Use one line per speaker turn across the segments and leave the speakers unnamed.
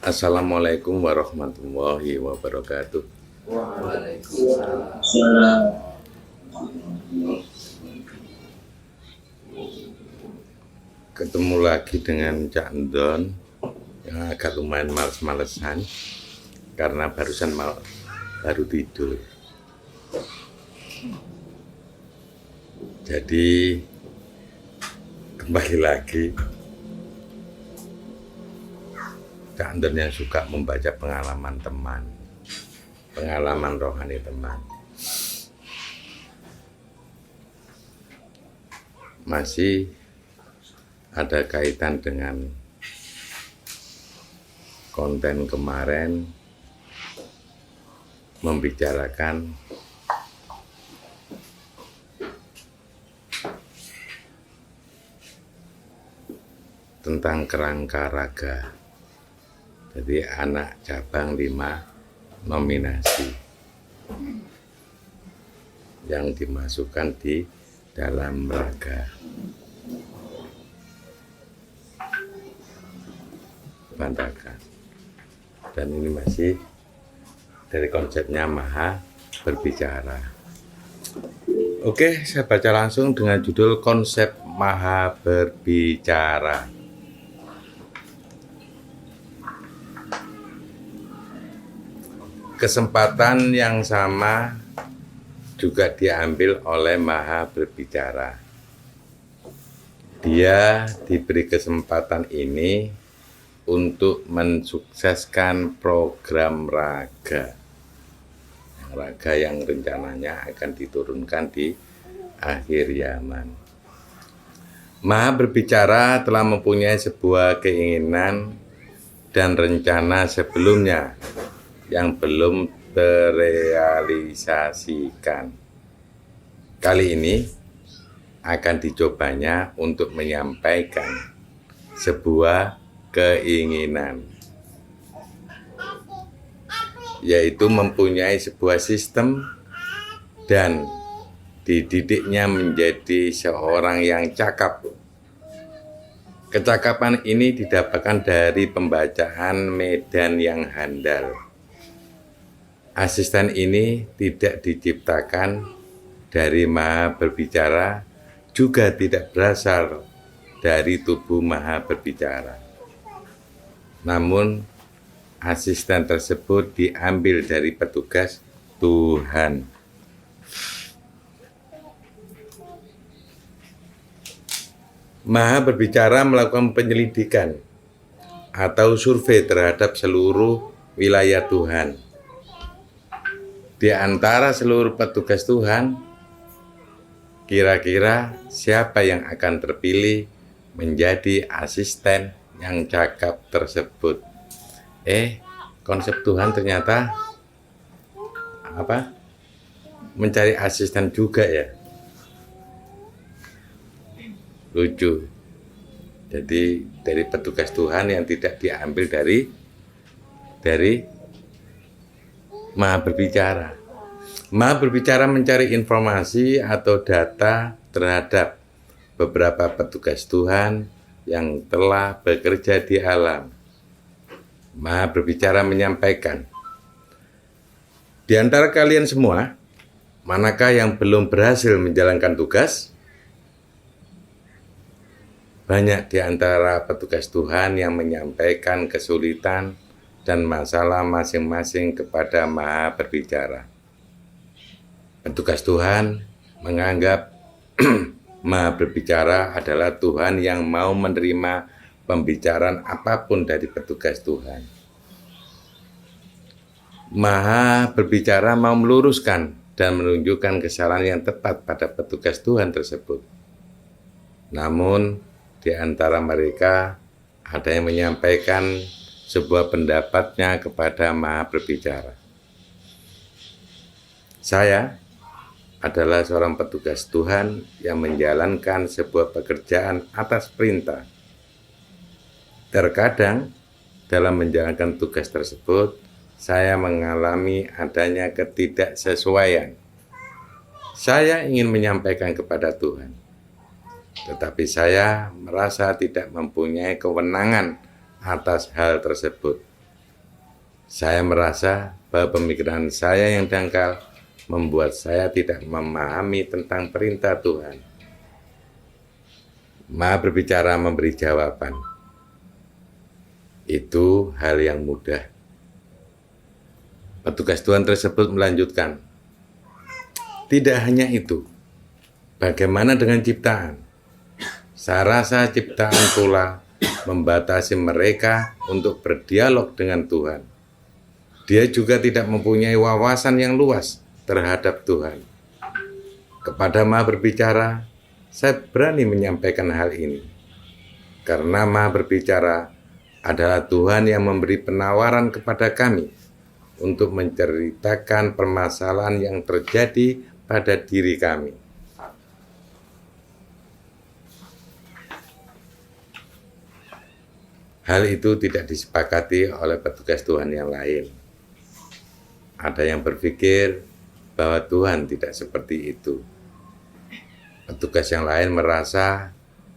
Assalamualaikum warahmatullahi wabarakatuh.
Waalaikumsalam.
Ketemu lagi dengan Cak Ndon yang agak lumayan males-malesan karena baru tidur. Jadi kembali lagi Cak Ndon yang suka membaca pengalaman teman, pengalaman rohani teman. Masih ada kaitan dengan konten kemarin membicarakan tentang kerangka raga. Jadi anak cabang 5 nominasi yang dimasukkan di dalam raga Bantakan. Dan ini masih dari konsepnya Maha Berbicara. Oke, saya baca langsung dengan judul Konsep Maha Berbicara. Kesempatan yang sama juga diambil oleh Maha Berbicara. Dia diberi kesempatan ini untuk mensukseskan program raga. Raga yang rencananya akan diturunkan di akhir zaman. Maha Berbicara telah mempunyai sebuah keinginan dan rencana sebelumnya yang belum terrealisasikan. Kali ini akan dicobanya untuk menyampaikan sebuah keinginan, yaitu mempunyai sebuah sistem dan dididiknya menjadi seorang yang cakap. Kecakapan ini didapatkan dari pembacaan medan yang handal. Asisten ini tidak diciptakan dari Maha Berbicara, juga tidak berasal dari tubuh Maha Berbicara. Namun, asisten tersebut diambil dari petugas Tuhan. Maha Berbicara melakukan penyelidikan atau survei terhadap seluruh wilayah Tuhan. Di antara seluruh petugas Tuhan, kira-kira siapa yang akan terpilih menjadi asisten yang cakap tersebut? Konsep Tuhan ternyata mencari asisten juga ya. Lucu. Jadi dari petugas Tuhan yang tidak diambil dari Maha Berbicara. Maha Berbicara mencari informasi atau data terhadap beberapa petugas Tuhan yang telah bekerja di alam. Maha Berbicara menyampaikan, di antara kalian semua, manakah yang belum berhasil menjalankan tugas? Banyak di antara petugas Tuhan yang menyampaikan kesulitan dan masalah masing-masing kepada Maha Berbicara. Petugas Tuhan menganggap Maha Berbicara adalah Tuhan yang mau menerima pembicaraan apapun dari petugas Tuhan. Maha Berbicara mau meluruskan dan menunjukkan kesalahan yang tepat pada petugas Tuhan tersebut. Namun, di antara mereka ada yang menyampaikan sebuah pendapatnya kepada Maha Berbicara. Saya adalah seorang petugas Tuhan yang menjalankan sebuah pekerjaan atas perintah. Terkadang dalam menjalankan tugas tersebut, saya mengalami adanya ketidaksesuaian. Saya ingin menyampaikan kepada Tuhan, tetapi saya merasa tidak mempunyai kewenangan atas hal tersebut. Saya merasa bahwa pemikiran saya yang dangkal membuat saya tidak memahami tentang perintah Tuhan. Maha berbicara memberi jawaban. Itu hal yang mudah. Petugas Tuhan tersebut melanjutkan, tidak hanya itu, bagaimana dengan ciptaan? Saya rasa ciptaan pula membatasi mereka untuk berdialog dengan Tuhan. Dia juga tidak mempunyai wawasan yang luas terhadap Tuhan. Kepada Maha Berbicara, saya berani menyampaikan hal ini. Karena Maha Berbicara adalah Tuhan yang memberi penawaran kepada kami untuk menceritakan permasalahan yang terjadi pada diri kami. Hal itu tidak disepakati oleh petugas Tuhan yang lain. Ada yang berpikir bahwa Tuhan tidak seperti itu. Petugas yang lain merasa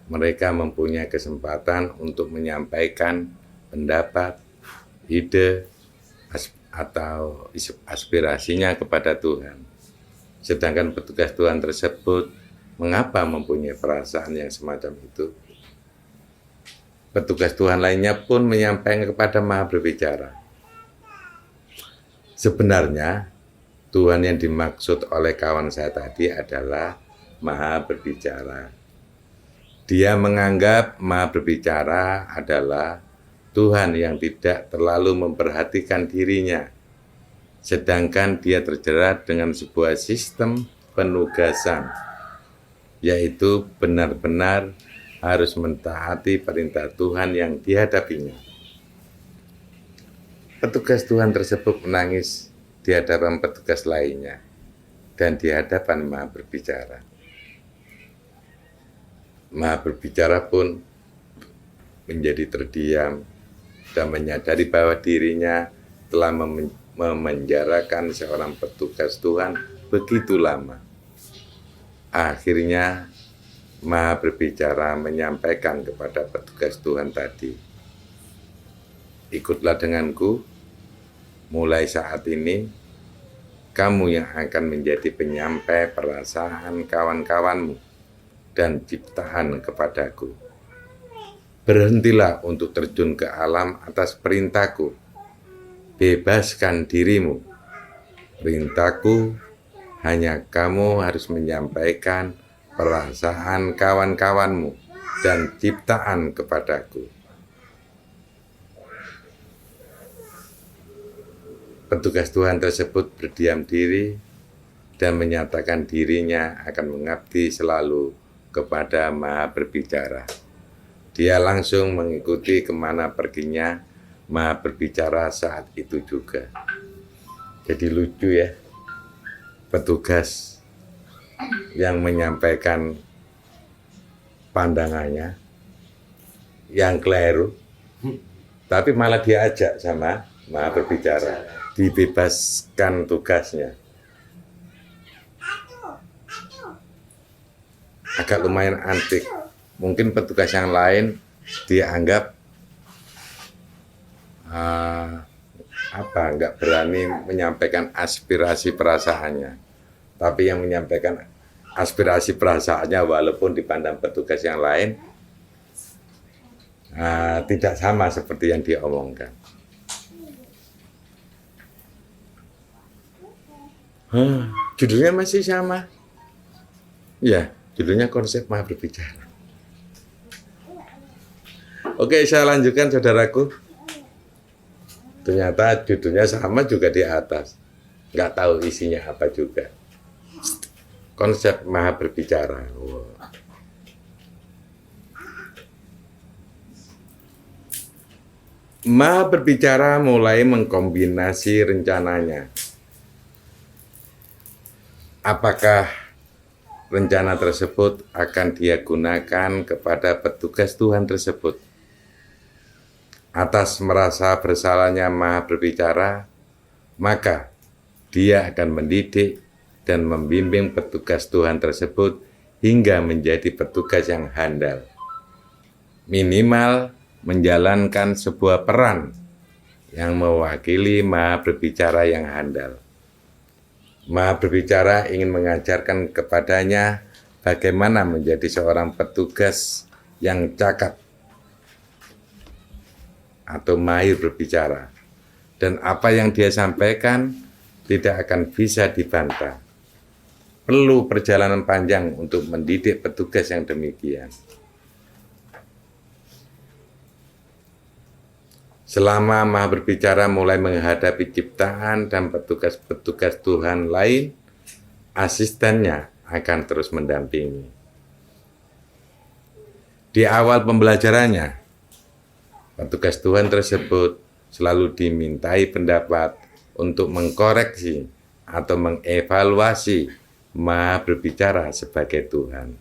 mereka mempunyai kesempatan untuk menyampaikan pendapat, ide, atau aspirasinya kepada Tuhan. Sedangkan petugas Tuhan tersebut mengapa mempunyai perasaan yang semacam itu? Petugas Tuhan lainnya pun menyampaikan kepada Maha Berbicara. Sebenarnya Tuhan yang dimaksud oleh kawan saya tadi adalah Maha Berbicara. Dia menganggap Maha Berbicara adalah Tuhan yang tidak terlalu memperhatikan dirinya, sedangkan dia terjerat dengan sebuah sistem penugasan, yaitu benar-benar harus mentaati perintah Tuhan yang dihadapinya. Petugas Tuhan tersebut menangis di hadapan petugas lainnya dan di hadapan Maha Berbicara. Maha Berbicara pun menjadi terdiam dan menyadari bahwa dirinya telah memenjarakan seorang petugas Tuhan begitu lama. Akhirnya Maha Berbicara menyampaikan kepada petugas Tuhan tadi, ikutlah denganku, mulai saat ini kamu yang akan menjadi penyampai perasaan kawan-kawanmu dan ciptaan kepadaku. Berhentilah untuk terjun ke alam atas perintahku. Bebaskan dirimu. Perintahku hanya kamu harus menyampaikan perasaan kawan-kawanmu dan ciptaan kepadaku. Petugas Tuhan tersebut berdiam diri dan menyatakan dirinya akan mengabdi selalu kepada Maha Berbicara. Dia langsung mengikuti kemana perginya Maha Berbicara saat itu juga. Jadi lucu ya, petugas yang menyampaikan pandangannya yang keliru, tapi malah diajak sama Maha Berbicara, dibebaskan tugasnya. Agak lumayan antik. Mungkin petugas yang lain dianggap nggak berani menyampaikan aspirasi perasaannya. Tapi yang menyampaikan aspirasi perasaannya walaupun dipandang petugas yang lain tidak sama seperti yang diomongkan. Judulnya masih sama. Ya, judulnya konsep Maha Berbicara. Oke, saya lanjutkan saudaraku. Ternyata judulnya sama juga di atas. Nggak tahu isinya apa juga. Konsep Maha Berbicara. Wow. Maha Berbicara mulai mengkombinasi rencananya. Apakah rencana tersebut akan dia gunakan kepada petugas Tuhan tersebut? Atas merasa bersalahnya Maha Berbicara, maka dia akan mendidik dan membimbing petugas Tuhan tersebut hingga menjadi petugas yang handal. Minimal menjalankan sebuah peran yang mewakili Maha Berbicara yang handal. Maha Berbicara ingin mengajarkan kepadanya bagaimana menjadi seorang petugas yang cakap atau mahir berbicara. Dan apa yang dia sampaikan tidak akan bisa dibantah. Perlu perjalanan panjang untuk mendidik petugas yang demikian. Selama Maha Berbicara mulai menghadapi ciptaan dan petugas-petugas Tuhan lain, asistennya akan terus mendampingi. Di awal pembelajarannya, petugas Tuhan tersebut selalu dimintai pendapat untuk mengkoreksi atau mengevaluasi Maha Berbicara sebagai Tuhan.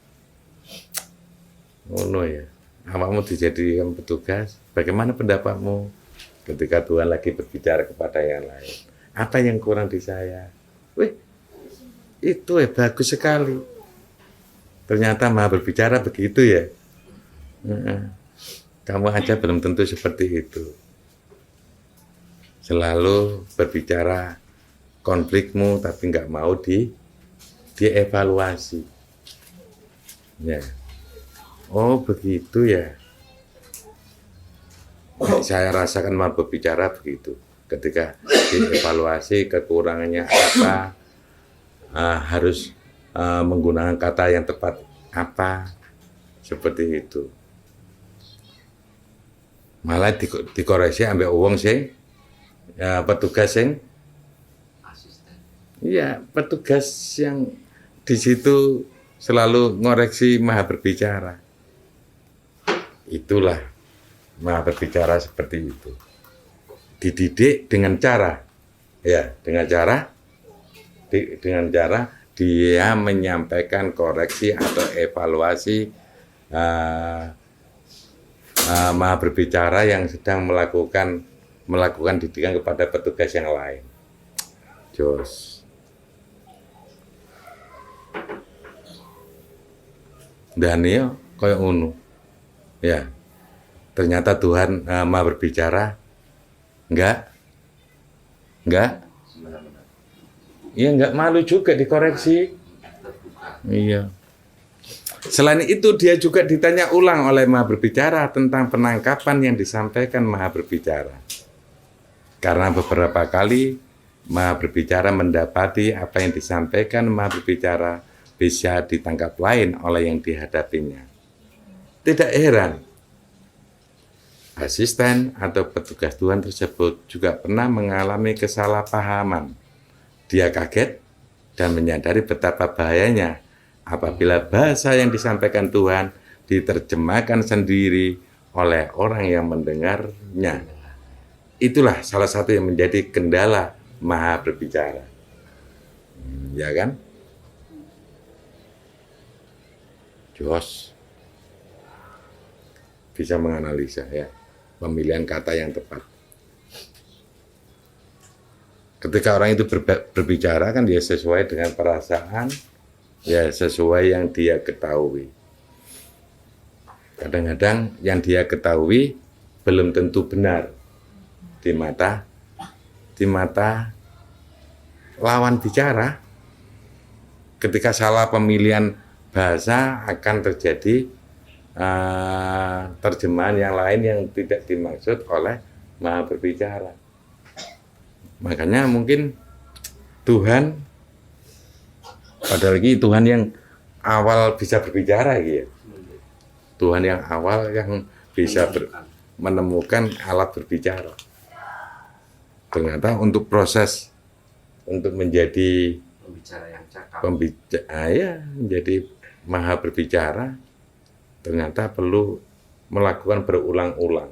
Oh no ya, awakmu dijadikan petugas, bagaimana pendapatmu? Ketika Tuhan lagi berbicara kepada yang lain, apa yang kurang di saya? Wih, itu bagus sekali. Ternyata Maha Berbicara begitu ya. Kamu aja belum tentu seperti itu. Selalu berbicara konflikmu, tapi nggak mau dievaluasi. Ya. Oh begitu ya. Saya rasakan Maha Berbicara begitu. Ketika dievaluasi kekurangannya apa, harus menggunakan kata yang tepat apa, seperti itu. Malah dikoreksi ambek uang sing petugas sing asisten. Iya, petugas yang di situ selalu ngoreksi Maha Berbicara. Itulah Maha Berbicara seperti itu. Dididik dengan cara dia menyampaikan koreksi atau evaluasi Maha Berbicara yang sedang melakukan didikan kepada petugas yang lain. Jos. Dan ya koyo ngono. Ya. Ternyata Tuhan Maha Berbicara enggak malu juga dikoreksi. Iya. Selain itu dia juga ditanya ulang oleh Maha Berbicara tentang penangkapan yang disampaikan Maha Berbicara. Karena beberapa kali Maha Berbicara mendapati apa yang disampaikan Maha Berbicara bisa ditangkap lain oleh yang dihadapinya. Tidak heran, asisten atau petugas Tuhan tersebut juga pernah mengalami kesalahpahaman. Dia kaget dan menyadari betapa bahayanya apabila bahasa yang disampaikan Tuhan diterjemahkan sendiri oleh orang yang mendengarnya. Itulah salah satu yang menjadi kendala Maha Berbicara. Ya kan? Jos bisa menganalisa ya pemilihan kata yang tepat. Ketika orang itu berbicara kan dia sesuai dengan perasaan, ya sesuai yang dia ketahui. Kadang-kadang yang dia ketahui belum tentu benar di mata lawan bicara. Ketika salah pemilihan bahasa akan terjadi terjemahan yang lain yang tidak dimaksud oleh Maha Berbicara. Makanya mungkin Tuhan, padahal lagi Tuhan yang awal bisa berbicara gitu. Tuhan yang awal yang bisa menemukan alat berbicara. Ternyata untuk proses untuk menjadi pembicara yang cakap, menjadi Maha Berbicara, ternyata perlu melakukan berulang-ulang.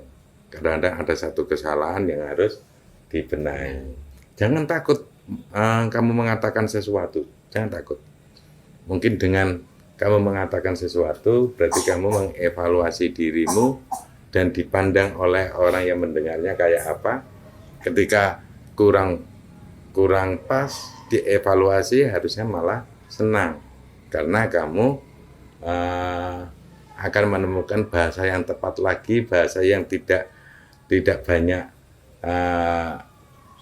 Kadang-kadang ada satu kesalahan yang harus dibenahi. Jangan takut kamu mengatakan sesuatu, jangan takut. Mungkin dengan kamu mengatakan sesuatu, berarti kamu mengevaluasi dirimu dan dipandang oleh orang yang mendengarnya kayak apa. Ketika kurang pas, dievaluasi harusnya malah senang. Karena kamu akan menemukan bahasa yang tepat lagi, bahasa yang tidak banyak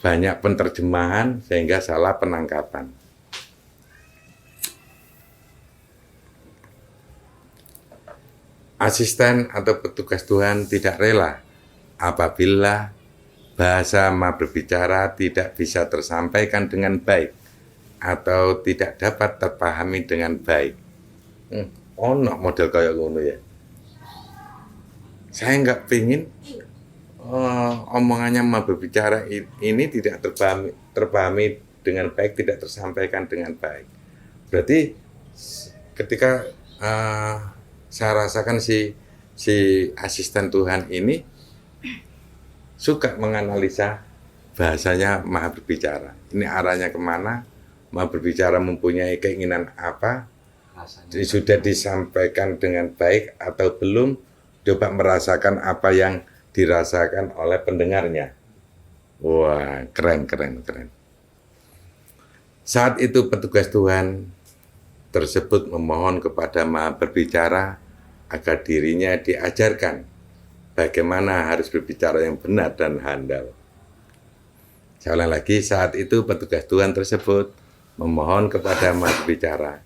banyak penerjemahan sehingga salah penangkapan. Asisten atau petugas Tuhan tidak rela apabila bahasa Maha Berbicara tidak bisa tersampaikan dengan baik atau tidak dapat terpahami dengan baik. Ono model kayak ngono ya. Saya nggak pingin omongannya Maha Berbicara ini tidak terpahami dengan baik, tidak tersampaikan dengan baik. Berarti ketika saya rasakan si asisten Tuhan ini suka menganalisa bahasanya Maha Berbicara. Ini arahnya kemana? Maha Berbicara mempunyai keinginan apa? Sudah disampaikan dengan baik atau belum? Coba merasakan apa yang dirasakan oleh pendengarnya. Wah, keren. Saat itu petugas Tuhan tersebut memohon kepada Maha Berbicara agar dirinya diajarkan bagaimana harus berbicara yang benar dan handal. Saya ulang lagi, saat itu petugas Tuhan tersebut memohon kepada Maha Berbicara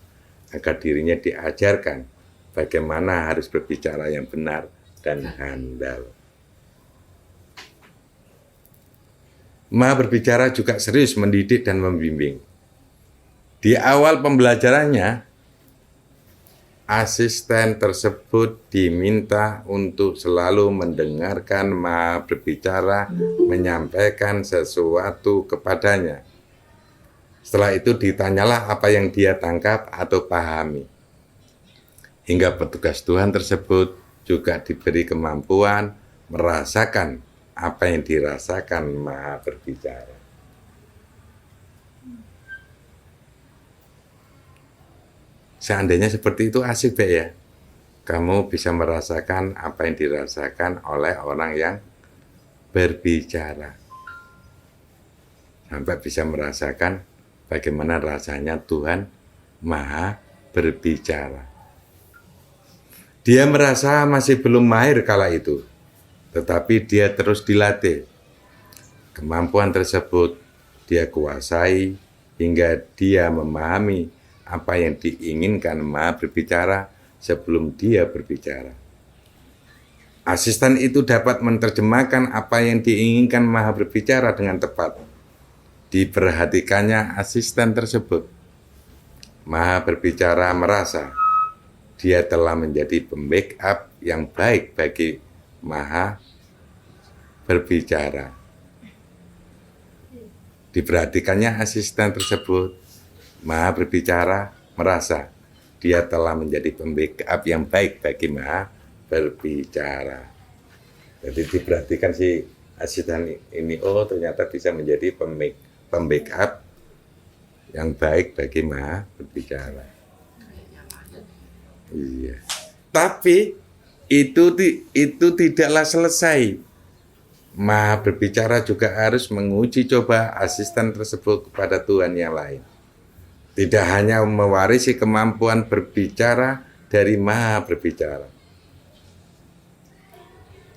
agar dirinya diajarkan bagaimana harus berbicara yang benar dan handal. Maha Berbicara juga serius mendidik dan membimbing. Di awal pembelajarannya, asisten tersebut diminta untuk selalu mendengarkan Maha Berbicara menyampaikan sesuatu kepadanya. Setelah itu ditanyalah apa yang dia tangkap atau pahami. Hingga petugas Tuhan tersebut juga diberi kemampuan merasakan apa yang dirasakan Maha Berbicara. Seandainya seperti itu asik Be ya. Kamu bisa merasakan apa yang dirasakan oleh orang yang berbicara. Sampai bisa merasakan bagaimana rasanya Tuhan Maha Berbicara. Dia merasa masih belum mahir kala itu, tetapi dia terus dilatih. Kemampuan tersebut dia kuasai hingga dia memahami apa yang diinginkan Maha Berbicara sebelum dia berbicara. Asisten itu dapat menerjemahkan apa yang diinginkan Maha Berbicara dengan tepat. Diperhatikannya asisten tersebut. Maha Berbicara merasa dia telah menjadi pembackup yang baik bagi Maha Berbicara. Diperhatikannya asisten tersebut. Maha Berbicara merasa dia telah menjadi pembackup yang baik bagi Maha Berbicara. Jadi diperhatikan si asisten ini, oh ternyata bisa menjadi pembackup yang baik bagi Maha Berbicara. Iya. Tapi itu tidaklah selesai. Maha Berbicara juga harus menguji coba asisten tersebut kepada Tuhan yang lain. Tidak hanya mewarisi kemampuan berbicara dari Maha Berbicara,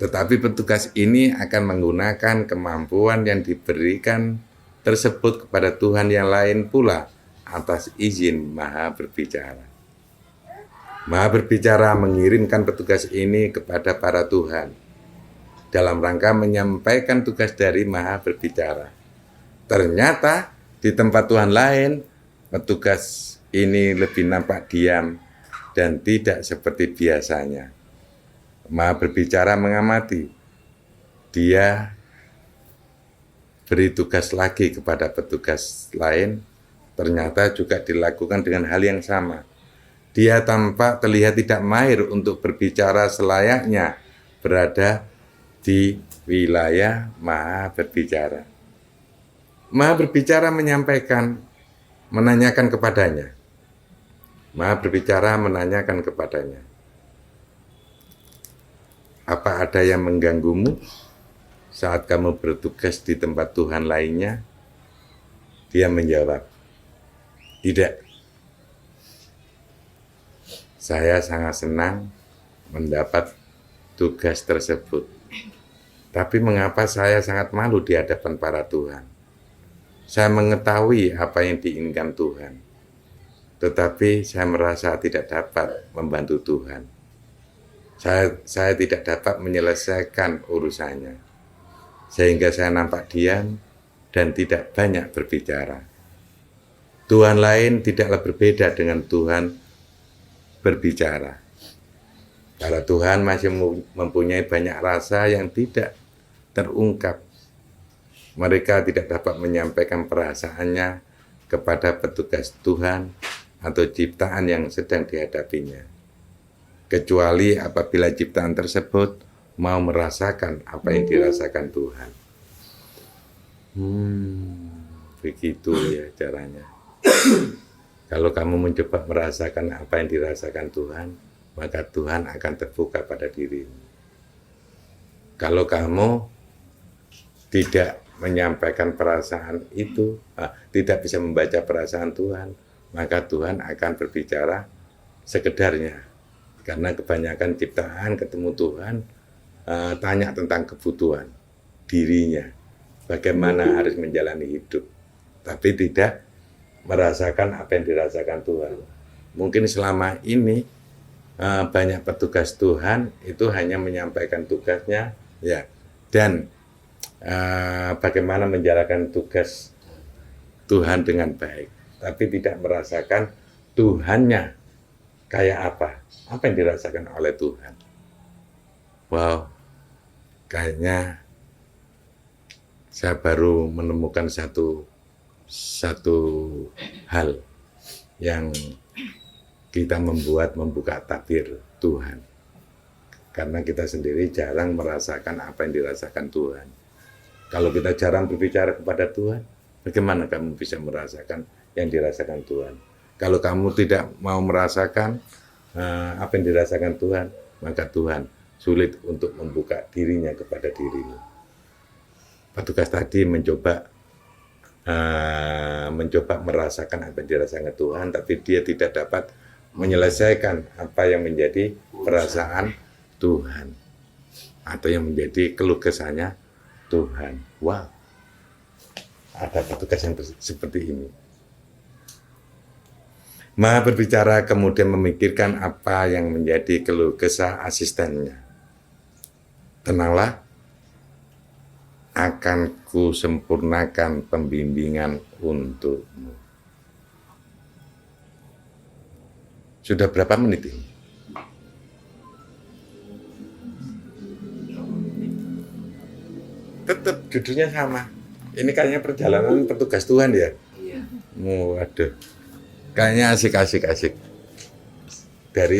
tetapi petugas ini akan menggunakan kemampuan yang diberikan tersebut kepada Tuhan yang lain pula atas izin Maha Berbicara. Maha Berbicara mengirimkan petugas ini kepada para Tuhan dalam rangka menyampaikan tugas dari Maha Berbicara. Ternyata di tempat Tuhan lain, petugas ini lebih nampak diam dan tidak seperti biasanya. Maha Berbicara mengamati. Dia beri tugas lagi kepada petugas lain, ternyata juga dilakukan dengan hal yang sama. Dia tampak terlihat tidak mahir untuk berbicara selayaknya berada di wilayah Maha Berbicara. Maha Berbicara menanyakan kepadanya. Maha Berbicara menanyakan kepadanya, apa ada yang mengganggumu saat kamu bertugas di tempat Tuhan lainnya? Dia menjawab, tidak. Saya sangat senang mendapat tugas tersebut. Tapi mengapa saya sangat malu di hadapan para Tuhan? Saya mengetahui apa yang diinginkan Tuhan, tetapi saya merasa tidak dapat membantu Tuhan. Saya tidak dapat menyelesaikan urusannya, sehingga saya nampak diam dan tidak banyak berbicara. Tuhan lain tidaklah berbeda dengan Tuhan berbicara. Karena Tuhan masih mempunyai banyak rasa yang tidak terungkap. Mereka tidak dapat menyampaikan perasaannya kepada petugas Tuhan atau ciptaan yang sedang dihadapinya, kecuali apabila ciptaan tersebut mau merasakan apa yang dirasakan Tuhan. Begitu ya caranya. Kalau kamu mencoba merasakan apa yang dirasakan Tuhan, maka Tuhan akan terbuka pada dirimu. Kalau kamu tidak menyampaikan perasaan itu, tidak bisa membaca perasaan Tuhan, maka Tuhan akan berbicara sekedarnya. Karena kebanyakan ciptaan ketemu Tuhan, tanya tentang kebutuhan dirinya, bagaimana harus menjalani hidup, tapi tidak merasakan apa yang dirasakan Tuhan. Mungkin selama ini banyak petugas Tuhan itu hanya menyampaikan tugasnya, ya, dan bagaimana menjalankan tugas Tuhan dengan baik, tapi tidak merasakan Tuhannya kayak apa yang dirasakan oleh Tuhan. Wow, kayaknya saya baru menemukan satu hal yang kita membuka tabir Tuhan, karena kita sendiri jarang merasakan apa yang dirasakan Tuhan. Kalau kita jarang berbicara kepada Tuhan, bagaimana kamu bisa merasakan yang dirasakan Tuhan? Kalau kamu tidak mau merasakan apa yang dirasakan Tuhan, maka Tuhan sulit untuk membuka dirinya kepada dirimu. Petugas tadi mencoba merasakan apa yang dirasakan Tuhan, tapi dia tidak dapat menyelesaikan apa yang menjadi perasaan Tuhan atau yang menjadi keluh kesahnya Tuhan. Wow, ada petugas yang seperti ini. Maha berbicara kemudian memikirkan apa yang menjadi keluh kesah asistennya. Tenanglah, akan kusempurnakan pembimbingan untukmu. Sudah berapa menit ini? Tetap judulnya sama. Ini kayaknya perjalanan petugas Tuhan ya? Iya. Waduh. Kayaknya asik. Dari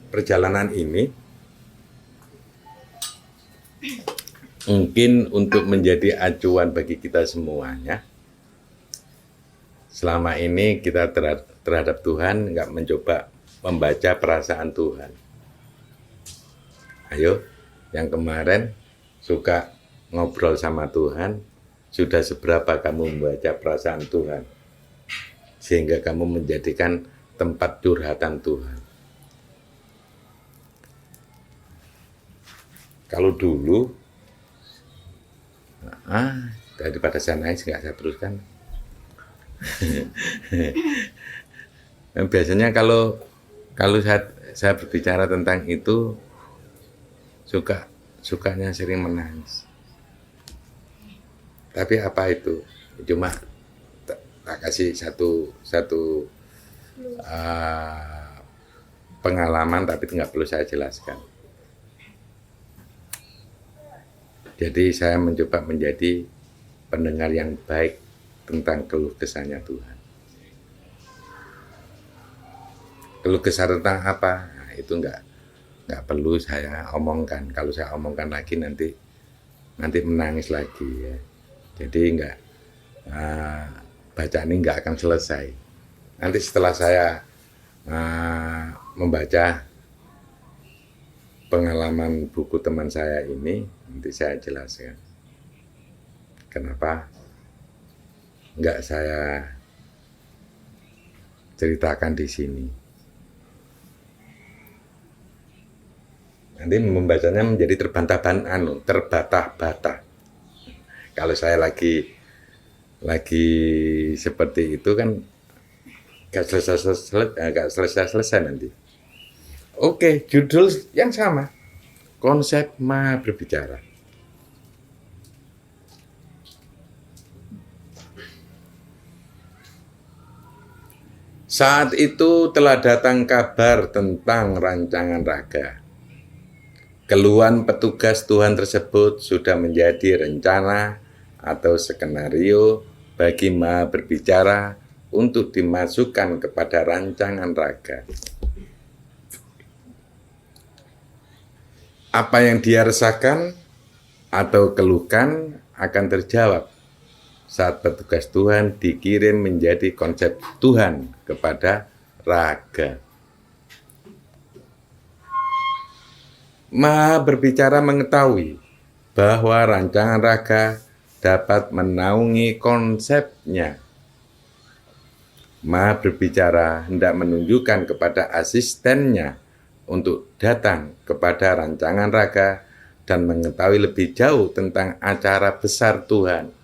perjalanan ini, mungkin untuk menjadi acuan bagi kita semuanya, selama ini kita terhadap Tuhan nggak mencoba membaca perasaan Tuhan. Ayo, yang kemarin suka ngobrol sama Tuhan, sudah seberapa kamu membaca perasaan Tuhan, sehingga kamu menjadikan tempat curhatan Tuhan. Kalau dulu, daripada saya nangis nggak saya teruskan. Biasanya kalau saya berbicara tentang itu, sukanya sering menangis. Tapi apa itu? Cuma tak kasih satu pengalaman, tapi nggak perlu saya jelaskan. Jadi saya mencoba menjadi pendengar yang baik tentang keluh kesahnya Tuhan. Keluh kesah tentang apa? Nah, itu nggak perlu saya omongkan. Kalau saya omongkan lagi nanti menangis lagi ya. Jadi bacaan ini nggak akan selesai. Nanti setelah saya membaca pengalaman buku teman saya ini, nanti saya jelaskan kenapa nggak saya ceritakan di sini. Nanti membacanya menjadi terbantah-bantah. Kalau saya lagi seperti itu kan gak selesai nanti. Oke, judul yang sama, konsep Maha Berbicara. Saat itu telah datang kabar tentang rancangan raga. Keluhan petugas Tuhan tersebut sudah menjadi rencana atau skenario bagi Maha Berbicara untuk dimasukkan kepada rancangan raga. Apa yang dia resahkan atau keluhkan akan terjawab saat petugas Tuhan dikirim menjadi konsep Tuhan kepada raga. Maha Berbicara mengetahui bahwa rancangan raga dapat menaungi konsepnya. Maha Berbicara hendak menunjukkan kepada asistennya untuk datang kepada rancangan raga dan mengetahui lebih jauh tentang acara besar Tuhan.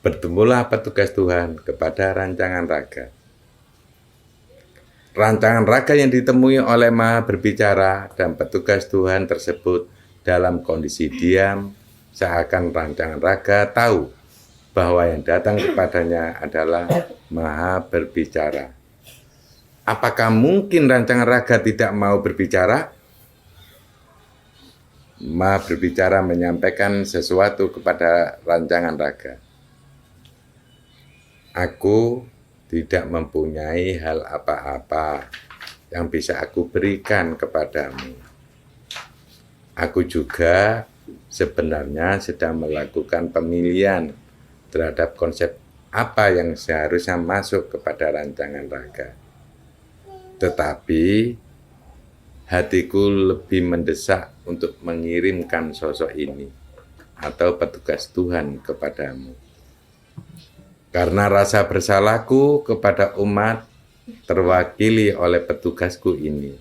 Bertemulah petugas Tuhan kepada rancangan raga. Rancangan raga yang ditemui oleh Maha Berbicara dan petugas Tuhan tersebut dalam kondisi diam, seakan rancangan raga tahu bahwa yang datang kepadanya adalah Maha Berbicara. Apakah mungkin rancangan raga tidak mau berbicara? Maha Berbicara menyampaikan sesuatu kepada rancangan raga. Aku tidak mempunyai hal apa-apa yang bisa aku berikan kepadamu. Aku juga sebenarnya sedang melakukan pemilihan terhadap konsep apa yang seharusnya masuk kepada rancangan raga. Tetapi hatiku lebih mendesak untuk mengirimkan sosok ini atau petugas Tuhan kepadamu. Karena rasa bersalahku kepada umat terwakili oleh petugasku ini.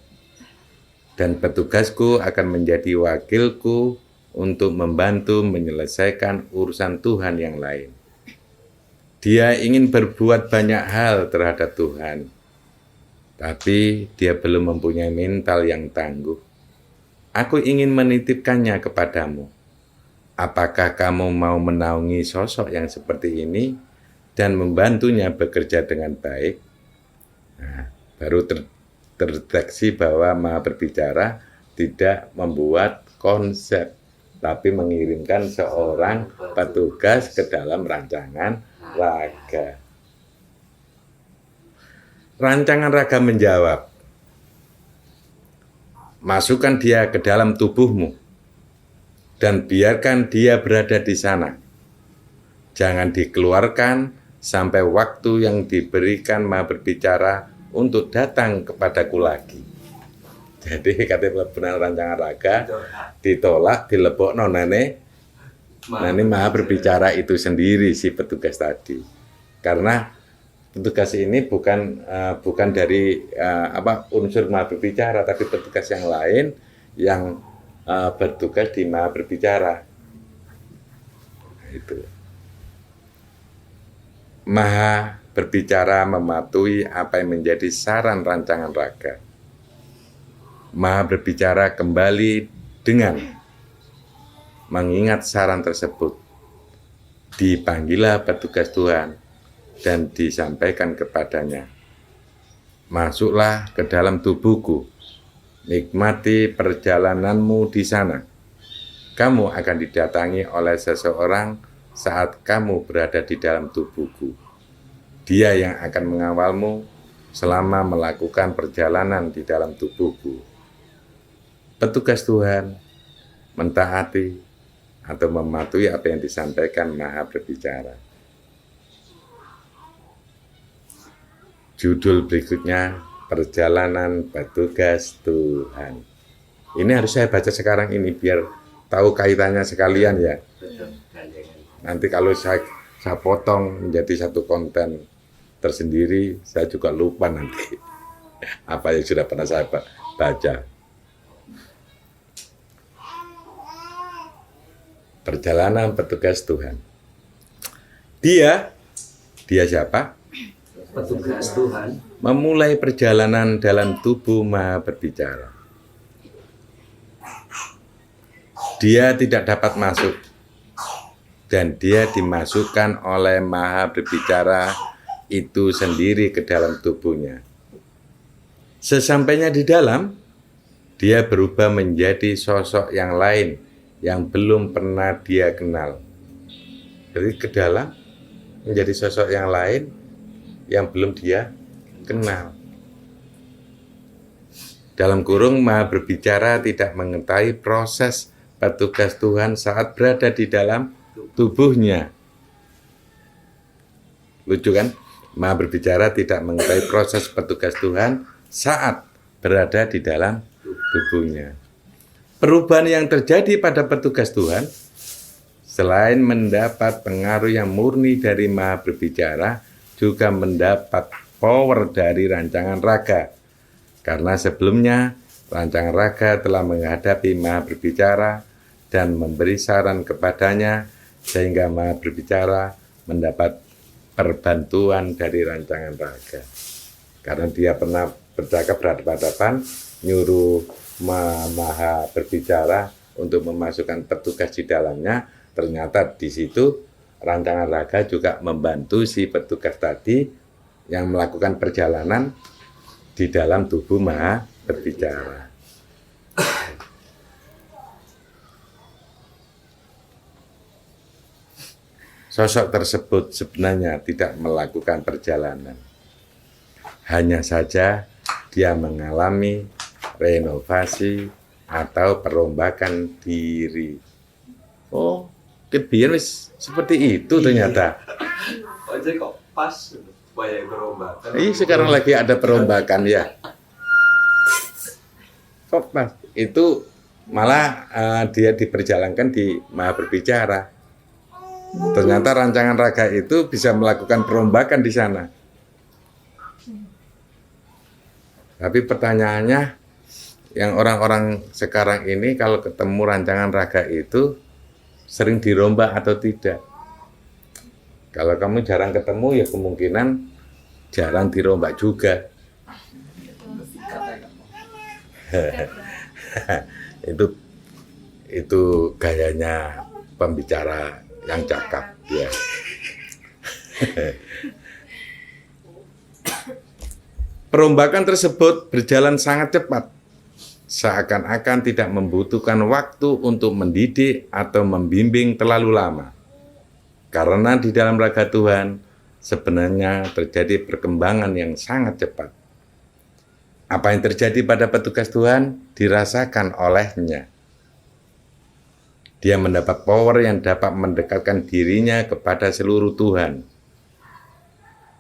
Dan petugasku akan menjadi wakilku untuk membantu menyelesaikan urusan Tuhan yang lain. Dia ingin berbuat banyak hal terhadap Tuhan, tapi dia belum mempunyai mental yang tangguh. Aku ingin menitipkannya kepadamu. Apakah kamu mau menaungi sosok yang seperti ini dan membantunya bekerja dengan baik? Nah, baru terdeteksi bahwa Maha Berbicara tidak membuat konsep, tapi mengirimkan seorang petugas ke dalam rancangan raga. Rancangan raga menjawab, masukkan dia ke dalam tubuhmu dan biarkan dia berada di sana. Jangan dikeluarkan sampai waktu yang diberikan Maha Berbicara untuk datang kepadaku lagi. Jadi katanya benar rancangan raga ditolak, dilebokno nane Maha Berbicara itu sendiri si petugas tadi. Karena petugas ini bukan dari unsur Maha Berbicara, tapi petugas yang lain yang bertugas di Maha Berbicara. Itu. Maha Berbicara mematuhi apa yang menjadi saran rancangan raga. Maha Berbicara kembali dengan mengingat saran tersebut. Dipanggillah petugas Tuhan dan disampaikan kepadanya, masuklah ke dalam tubuhku, nikmati perjalananmu di sana. Kamu akan didatangi oleh seseorang saat kamu berada di dalam tubuhku. Dia yang akan mengawalmu selama melakukan perjalanan di dalam tubuhku. Petugas Tuhan mentaati atau mematuhi apa yang disampaikan Maha Berbicara. Judul berikutnya, Perjalanan Petugas Tuhan. Ini harus saya baca sekarang ini biar tahu kaitannya sekalian ya. Nanti kalau saya potong menjadi satu konten tersendiri, saya juga lupa nanti apa yang sudah pernah saya baca. Perjalanan petugas Tuhan. Dia siapa?
Petugas Tuhan.
Memulai perjalanan dalam tubuh Maha Berbicara. Dia tidak dapat masuk, dan dia dimasukkan oleh Maha Berbicara itu sendiri ke dalam tubuhnya. Sesampainya di dalam, dia berubah menjadi sosok yang lain yang belum pernah dia kenal. Jadi ke dalam menjadi sosok yang lain yang belum dia kenal. Dalam kurung, Maha Berbicara tidak mengetahui proses petugas Tuhan saat berada di dalam tubuhnya. Lucu kan? Maha Berbicara tidak mengetahui proses petugas Tuhan saat berada di dalam tubuhnya. Perubahan yang terjadi pada petugas Tuhan, selain mendapat pengaruh yang murni dari Maha Berbicara, juga mendapat power dari rancangan raga. Karena sebelumnya, rancangan raga telah menghadapi Maha Berbicara dan memberi saran kepadanya, sehingga Maha Berbicara mendapat perbantuan dari rancangan raga. Karena dia pernah bercakap berhadapan-hadapan, nyuruh Maha Berbicara untuk memasukkan petugas di dalamnya. Ternyata di situ rancangan raga juga membantu si petugas tadi yang melakukan perjalanan di dalam tubuh Maha Berbicara. Sosok tersebut sebenarnya tidak melakukan perjalanan. Hanya saja dia mengalami renovasi atau perombakan diri. Oh, kebiar wis seperti itu ternyata.
Oh, jadi kok pas supaya perombakan.
Sekarang lagi ada perombakan ya. Kok pas? Itu malah dia diperjalankan di Maha Berbicara. Ternyata rancangan raga itu bisa melakukan perombakan di sana. Tapi pertanyaannya, yang orang-orang sekarang ini kalau ketemu rancangan raga itu sering dirombak atau tidak? Kalau kamu jarang ketemu ya kemungkinan jarang dirombak juga. itu gayanya pembicara yang cakap ya. Perombakan tersebut berjalan sangat cepat, seakan-akan tidak membutuhkan waktu untuk mendidik atau membimbing terlalu lama. Karena di dalam raga Tuhan sebenarnya terjadi perkembangan yang sangat cepat. Apa yang terjadi pada petugas Tuhan dirasakan olehnya. Dia mendapat power yang dapat mendekatkan dirinya kepada seluruh Tuhan.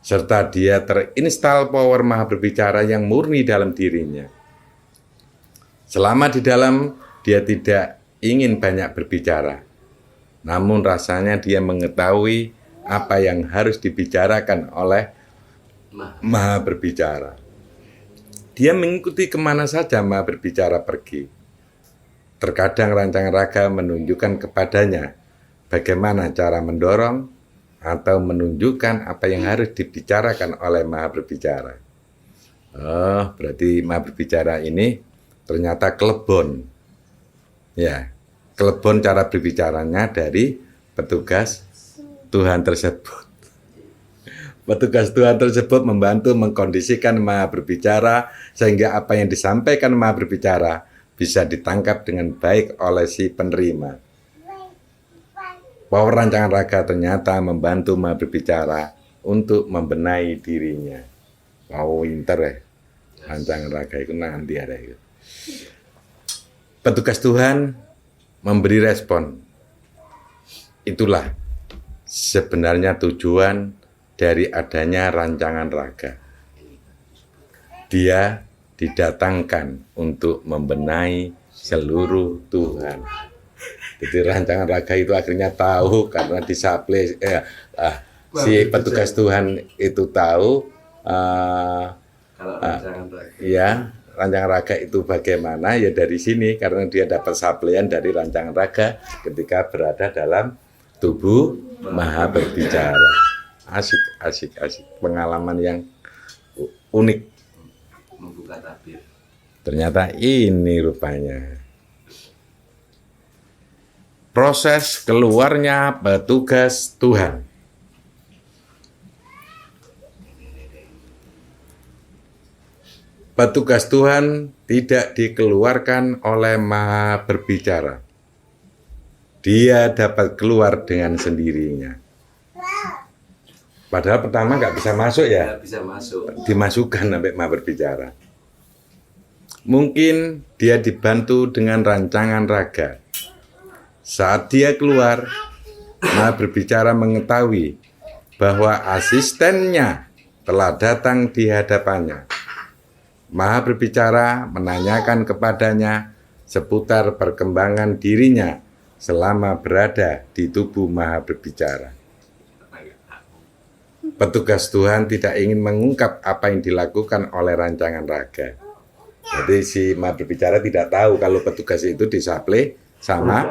Serta dia terinstal power Maha Berbicara yang murni dalam dirinya. Selama di dalam, dia tidak ingin banyak berbicara. Namun rasanya dia mengetahui apa yang harus dibicarakan oleh Maha Berbicara. Dia mengikuti kemana saja Maha Berbicara pergi. Terkadang rancangan raga menunjukkan kepadanya bagaimana cara mendorong atau menunjukkan apa yang harus dibicarakan oleh Maha Berbicara. Oh, berarti Maha Berbicara ini ternyata kelebon. Ya, kelebon cara berbicaranya dari petugas Tuhan tersebut. Petugas Tuhan tersebut membantu mengkondisikan Maha Berbicara sehingga apa yang disampaikan Maha Berbicara bisa ditangkap dengan baik oleh si penerima. Power rancangan raga ternyata membantu Maha Berbicara untuk membenahi dirinya. Wow, pinter ya. Rancangan raga itu nanti ada itu. Petugas Tuhan memberi respon. Itulah sebenarnya tujuan dari adanya rancangan raga. Dia didatangkan untuk membenahi seluruh Tuhan. Jadi rancangan raga itu akhirnya tahu karena disaplai si petugas Tuhan itu tahu
kalau rancangan raga.
Ya rancangan raga itu bagaimana? Ya dari sini, karena dia dapat supplean dari rancangan raga ketika berada dalam tubuh Maha Berbicara. Asik. Pengalaman yang unik.
Membuka tabir.
Ternyata ini rupanya proses keluarnya petugas Tuhan. Petugas Tuhan tidak dikeluarkan oleh Maha Berbicara. Dia dapat keluar dengan sendirinya. Padahal pertama nggak bisa masuk ya.
Nggak bisa masuk.
Dimasukkan sampai Maha Berbicara. Mungkin dia dibantu dengan rancangan raga. Saat dia keluar, Maha Berbicara mengetahui bahwa asistennya telah datang di hadapannya. Maha Berbicara menanyakan kepadanya seputar perkembangan dirinya selama berada di tubuh Maha Berbicara. Petugas Tuhan tidak ingin mengungkap apa yang dilakukan oleh rancangan raga. Jadi si Maha Berbicara tidak tahu kalau petugas itu disuplai sama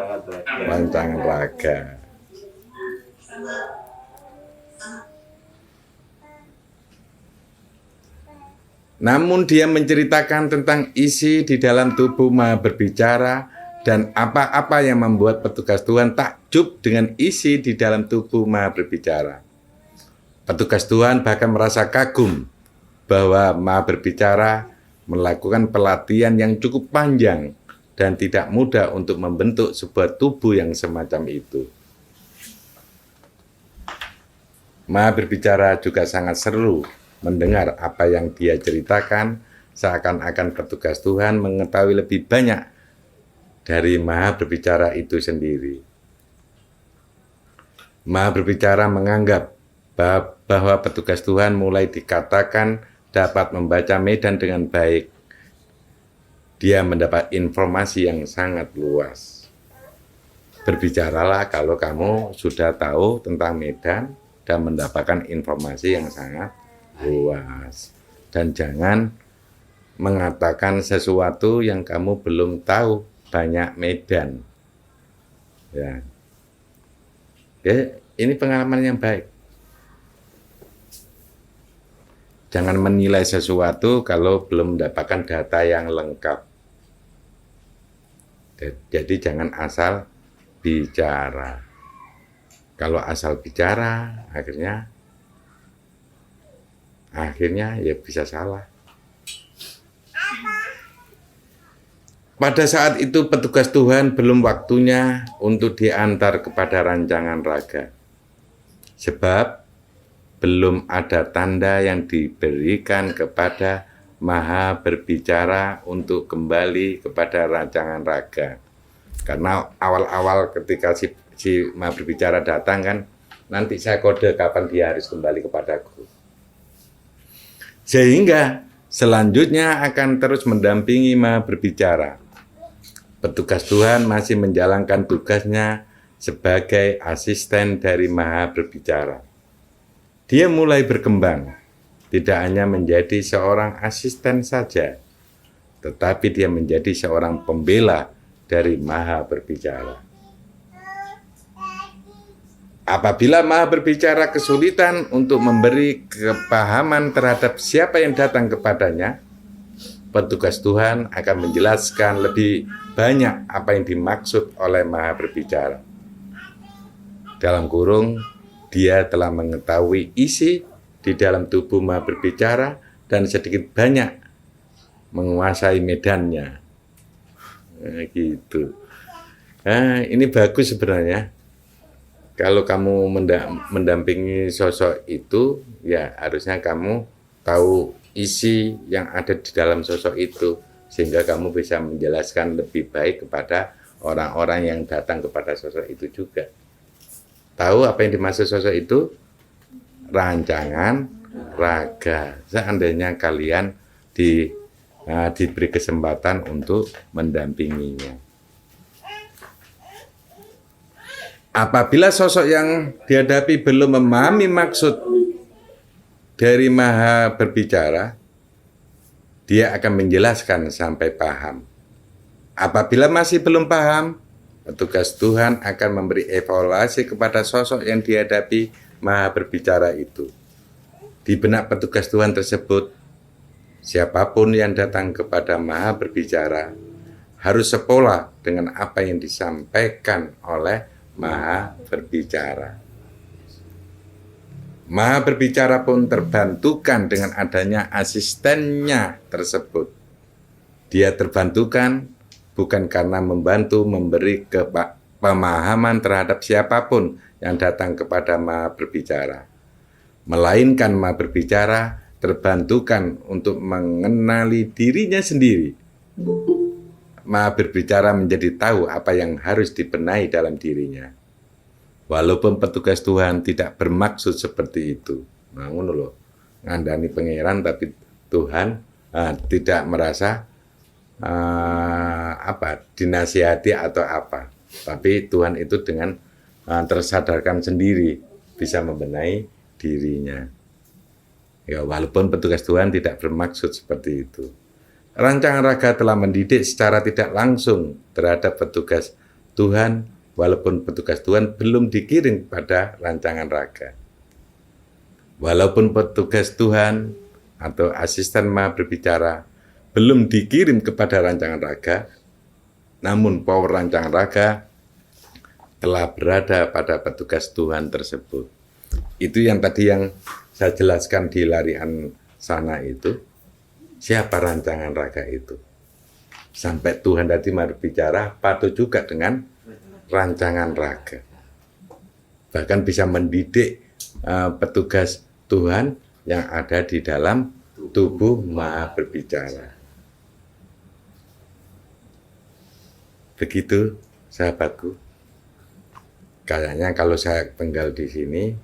rancangan raga. Namun dia menceritakan tentang isi di dalam tubuh Maha Berbicara dan apa-apa yang membuat petugas Tuhan takjub dengan isi di dalam tubuh Maha Berbicara. Petugas Tuhan bahkan merasa kagum bahwa Maha Berbicara melakukan pelatihan yang cukup panjang dan tidak mudah untuk membentuk sebuah tubuh yang semacam itu. Maha Berbicara juga sangat seru mendengar apa yang dia ceritakan, seakan-akan petugas Tuhan mengetahui lebih banyak dari Maha Berbicara itu sendiri. Maha Berbicara menganggap bahwa petugas Tuhan mulai dikatakan dapat membaca medan dengan baik. Dia mendapat informasi yang sangat luas. Berbicaralah kalau kamu sudah tahu tentang medan dan mendapatkan informasi yang sangat luas. Dan jangan mengatakan sesuatu yang kamu belum tahu banyak medan. Ya. Oke, ini pengalaman yang baik. Jangan menilai sesuatu kalau belum mendapatkan data yang lengkap. Jadi jangan asal bicara. Kalau asal bicara, akhirnya ya bisa salah. Pada saat itu petugas Tuhan belum waktunya untuk diantar kepada rancangan raga. Sebab belum ada tanda yang diberikan kepada Maha Berbicara untuk kembali kepada rancangan raga. Karena awal-awal ketika si Maha Berbicara datang kan, nanti saya kode kapan dia harus kembali kepadaku. Sehingga selanjutnya akan terus mendampingi Maha Berbicara. Petugas Tuhan masih menjalankan tugasnya sebagai asisten dari Maha Berbicara. Dia mulai berkembang, tidak hanya menjadi seorang asisten saja, tetapi dia menjadi seorang pembela dari Maha Berbicara. Apabila Maha Berbicara kesulitan untuk memberi kepahaman terhadap siapa yang datang kepadanya, petugas Tuhan akan menjelaskan lebih banyak apa yang dimaksud oleh Maha Berbicara. Dalam kurung, dia telah mengetahui isi di dalam tubuh Maha Berbicara dan sedikit banyak menguasai medannya. Gitu. Ini bagus sebenarnya. Kalau kamu mendampingi sosok itu, ya harusnya kamu tahu isi yang ada di dalam sosok itu, sehingga kamu bisa menjelaskan lebih baik kepada orang-orang yang datang kepada sosok itu juga. Tahu apa yang dimaksud sosok itu? Rancangan raga. Seandainya kalian diberi kesempatan untuk mendampinginya. Apabila sosok yang dihadapi belum memahami maksud dari Maha Berbicara, Dia akan menjelaskan sampai paham. Apabila masih belum paham, petugas Tuhan akan memberi evaluasi kepada sosok yang dihadapi Maha Berbicara itu. Di benak petugas Tuhan tersebut, siapapun yang datang kepada Maha Berbicara harus sepola dengan apa yang disampaikan oleh Maha Berbicara. Maha Berbicara pun terbantukan dengan adanya asistennya tersebut. Dia terbantukan bukan karena membantu memberi pemahaman terhadap siapapun yang datang kepada Maha Berbicara, melainkan Maha Berbicara terbantukan untuk mengenali dirinya sendiri. Maha Berbicara menjadi tahu apa yang harus dibenahi dalam dirinya. Walaupun petugas Tuhan tidak bermaksud seperti itu. Nah, ngono lho. Ngandani pangeran tapi Tuhan tidak merasa dinasihati atau apa. Tapi Tuhan itu dengan tersadarkan sendiri bisa membenahi dirinya. Ya, walaupun petugas Tuhan tidak bermaksud seperti itu. Rancangan raga telah mendidik secara tidak langsung terhadap petugas Tuhan, walaupun petugas Tuhan belum dikirim pada rancangan raga. Walaupun petugas Tuhan atau asisten Maha Berbicara belum dikirim kepada rancangan raga, namun power rancangan raga telah berada pada petugas Tuhan tersebut. Itu yang tadi yang saya jelaskan di larian sana itu. Siapa rancangan raga itu? Sampai Tuhan tadi berbicara, patut juga dengan rancangan raga. Bahkan bisa mendidik petugas Tuhan yang ada di dalam tubuh Maha Berbicara. Begitu, sahabatku. Kayaknya kalau saya tinggal di sini,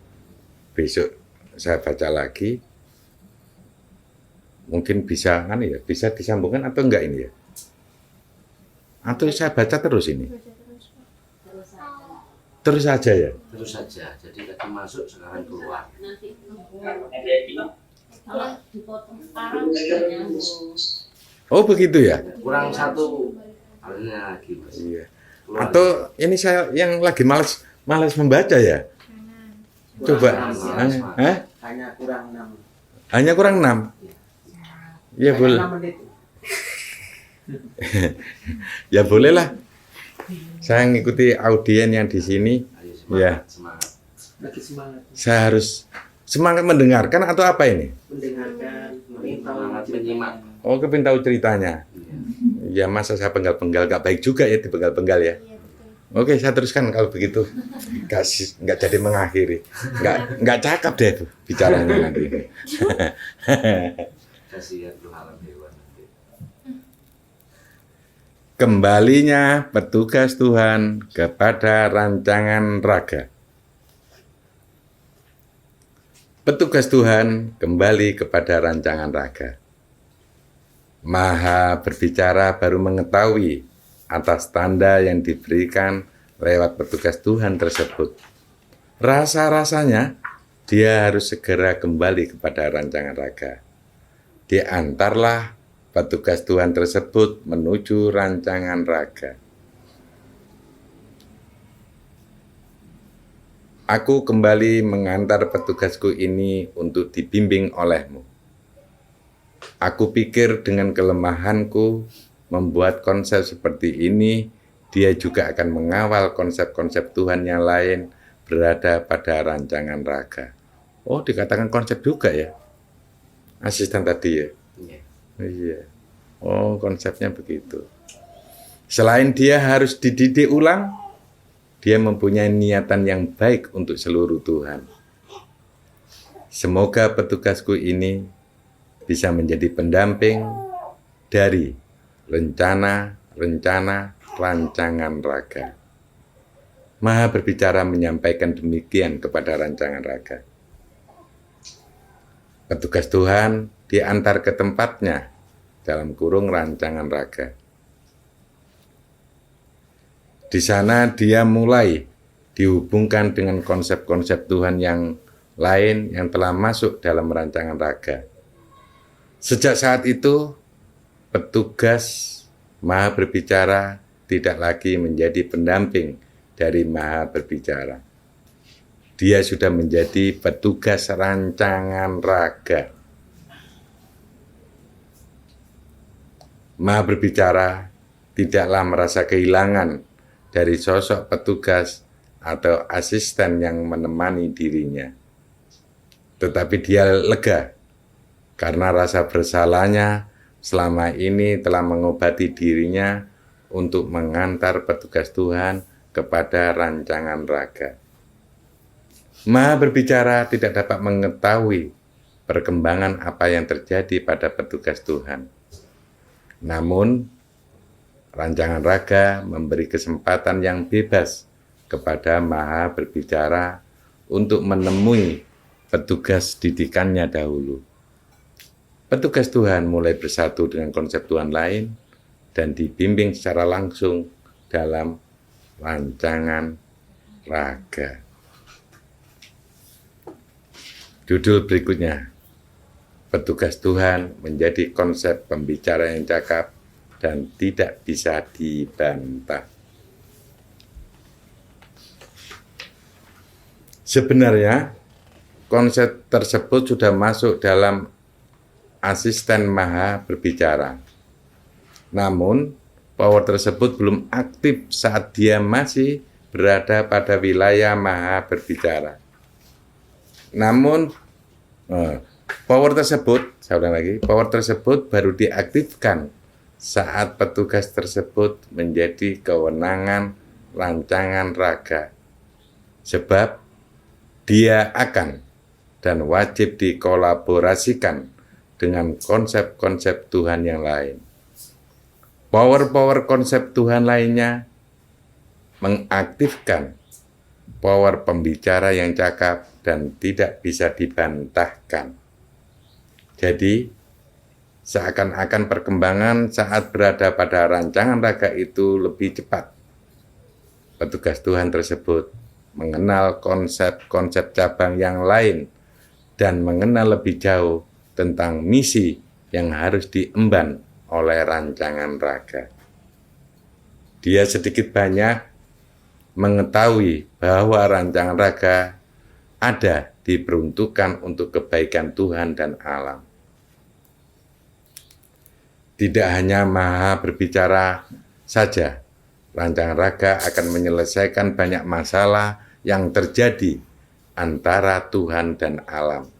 besok saya baca lagi, mungkin bisa bisa disambungkan atau enggak ini ya? Atau saya baca terus ini? Terus saja ya?
Terus saja, jadi tadi masuk sekarang keluar.
Kalau dipotong sekarang nyambung.
Oh begitu ya?
Kurang satu halnya lagi Mas.
Iya.
Keluar.
Atau ini saya yang lagi malas membaca ya? Coba.
Hanya kurang 6.
Hanya kurang 6? Ya boleh.
6 menit.
Ya bolehlah. Saya mengikuti audien yang di sini.
Ayo, semangat,
Ya.
semangat.
Lagi semangat
Saya harus semangat mendengarkan atau apa ini?
mendengarkan,
Semangat menyimak.
Oh, kepin tahu ceritanya.
Iya.
Ya masa saya penggal-penggal, gak baik juga ya dipenggal-penggal ya. Oke, saya teruskan kalau begitu. Nggak jadi mengakhiri. Nggak cakap deh bicaranya nanti.
Kasihan tuh alam hewan nanti.
Kembalinya petugas Tuhan kepada rancangan raga. Petugas Tuhan kembali kepada rancangan raga. Maha Berbicara baru mengetahui atas tanda yang diberikan lewat petugas Tuhan tersebut. Rasa-rasanya dia harus segera kembali kepada rancangan raga. Diantarlah petugas Tuhan tersebut menuju rancangan raga. Aku kembali mengantar petugasku ini untuk dibimbing olehmu. Aku pikir dengan kelemahanku membuat konsep seperti ini, dia juga akan mengawal konsep-konsep Tuhan yang lain berada pada rancangan raga. Oh, dikatakan konsep juga ya? Asisten tadi ya?
Iya.
Iya. Oh, konsepnya begitu. Selain dia harus dididik ulang, dia mempunyai niatan yang baik untuk seluruh Tuhan. Semoga petugasku ini bisa menjadi pendamping dari rencana rancangan raga. Maha Berbicara menyampaikan demikian kepada rancangan raga. Petugas Tuhan diantar ke tempatnya dalam kurung rancangan raga. Di sana dia mulai dihubungkan dengan konsep-konsep Tuhan yang lain yang telah masuk dalam rancangan raga. Sejak saat itu, petugas Maha Berbicara tidak lagi menjadi pendamping dari Maha Berbicara. Dia sudah menjadi petugas rancangan raga. Maha Berbicara tidaklah merasa kehilangan dari sosok petugas atau asisten yang menemani dirinya. Tetapi dia lega karena rasa bersalahnya selama ini telah mengobati dirinya untuk mengantar petugas Tuhan kepada rancangan raga. Maha Berbicara tidak dapat mengetahui perkembangan apa yang terjadi pada petugas Tuhan. Namun, rancangan raga memberi kesempatan yang bebas kepada Maha Berbicara untuk menemui petugas didikannya dahulu. Petugas Tuhan mulai bersatu dengan konsep Tuhan lain dan dibimbing secara langsung dalam rancangan raga. Judul berikutnya, petugas Tuhan menjadi konsep pembicara yang cakap dan tidak bisa dibantah. Sebenarnya, konsep tersebut sudah masuk dalam asisten Maha Berbicara. Namun, power tersebut belum aktif saat dia masih berada pada wilayah Maha Berbicara. Namun, power tersebut, saya ulang lagi, power tersebut baru diaktifkan saat petugas tersebut menjadi kewenangan rancangan raga. Sebab dia akan dan wajib dikolaborasikan dengan konsep-konsep Tuhan yang lain. Power-power konsep Tuhan lainnya mengaktifkan power pembicara yang cakap dan tidak bisa dibantahkan. Jadi, seakan-akan perkembangan saat berada pada rancangan raga itu lebih cepat. Petugas Tuhan tersebut mengenal konsep-konsep cabang yang lain dan mengenal lebih jauh tentang misi yang harus diemban oleh rancangan raga. Dia sedikit banyak mengetahui bahwa rancangan raga ada diperuntukkan untuk kebaikan Tuhan dan alam. Tidak hanya Maha Berbicara saja, rancangan raga akan menyelesaikan banyak masalah yang terjadi antara Tuhan dan alam.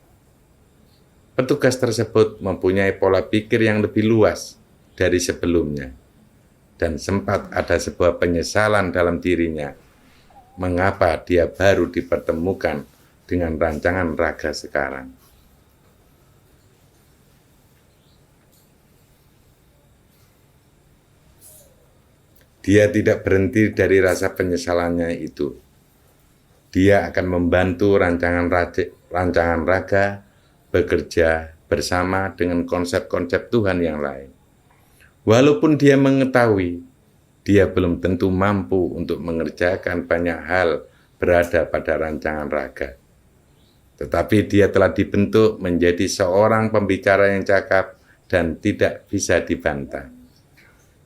Petugas tersebut mempunyai pola pikir yang lebih luas dari sebelumnya, dan sempat ada sebuah penyesalan dalam dirinya, mengapa dia baru dipertemukan dengan rancangan raga sekarang. Dia tidak berhenti dari rasa penyesalannya itu. Dia akan membantu rancangan raga bekerja bersama dengan konsep-konsep Tuhan yang lain. Walaupun dia mengetahui, dia belum tentu mampu untuk mengerjakan banyak hal berada pada rancangan raga. Tetapi dia telah dibentuk menjadi seorang pembicara yang cakap dan tidak bisa dibantah.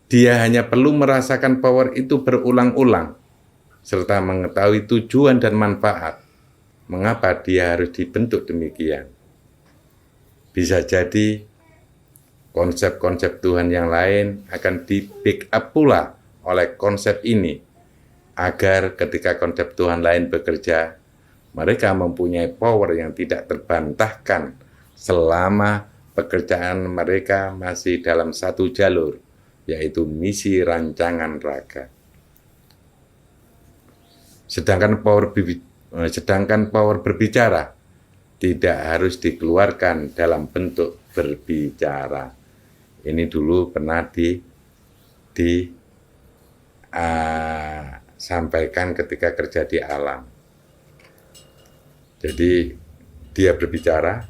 Dia hanya perlu merasakan power itu berulang-ulang, serta mengetahui tujuan dan manfaat, mengapa dia harus dibentuk demikian. Bisa jadi, konsep-konsep Tuhan yang lain akan di-backup pula oleh konsep ini, agar ketika konsep Tuhan lain bekerja, mereka mempunyai power yang tidak terbantahkan selama pekerjaan mereka masih dalam satu jalur, yaitu misi rancangan raga. Sedangkan power berbicara tidak harus dikeluarkan dalam bentuk berbicara. Ini dulu pernah disampaikan ketika kerja di alam. Jadi dia berbicara,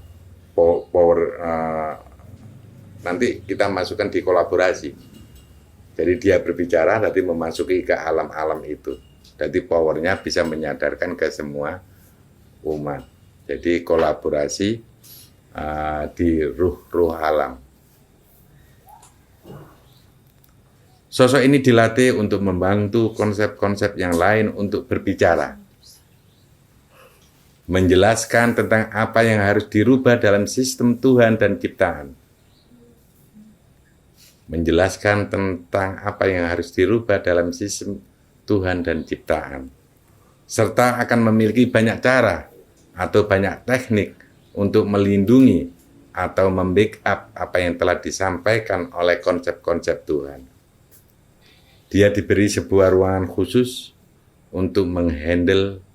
nanti kita masukkan di kolaborasi. Jadi dia berbicara, nanti memasuki ke alam-alam itu. Jadi powernya bisa menyadarkan ke semua umat. Jadi kolaborasi di ruh-ruh alam. Sosok ini dilatih untuk membantu konsep-konsep yang lain untuk berbicara. Menjelaskan tentang apa yang harus dirubah dalam sistem Tuhan dan ciptaan. Menjelaskan tentang apa yang harus dirubah dalam sistem Tuhan dan ciptaan. Serta akan memiliki banyak cara atau banyak teknik untuk melindungi atau membackup apa yang telah disampaikan oleh konsep-konsep Tuhan. Dia diberi sebuah ruangan khusus untuk menghandle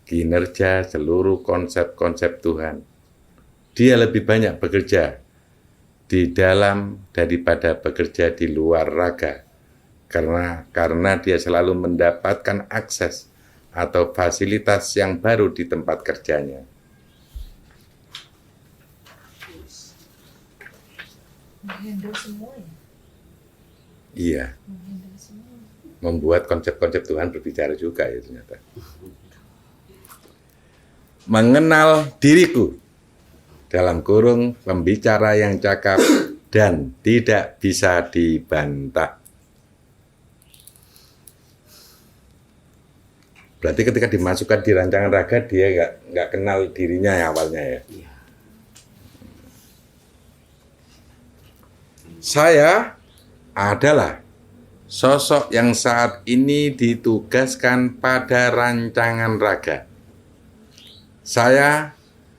kinerja seluruh konsep-konsep Tuhan. Dia lebih banyak bekerja di dalam daripada bekerja di luar raga, karena dia selalu mendapatkan akses atau fasilitas yang baru di tempat kerjanya.
Menghandle semua ya?
Iya,
Menghandle semua.
membuat konsep-konsep Tuhan berbicara juga ya ternyata. Mengenal diriku, dalam kurung pembicara yang cakap dan tidak bisa dibantah. Berarti ketika dimasukkan di rancangan raga, dia nggak kenal dirinya ya awalnya ya.
Iya.
Saya adalah sosok yang saat ini ditugaskan pada rancangan raga. Saya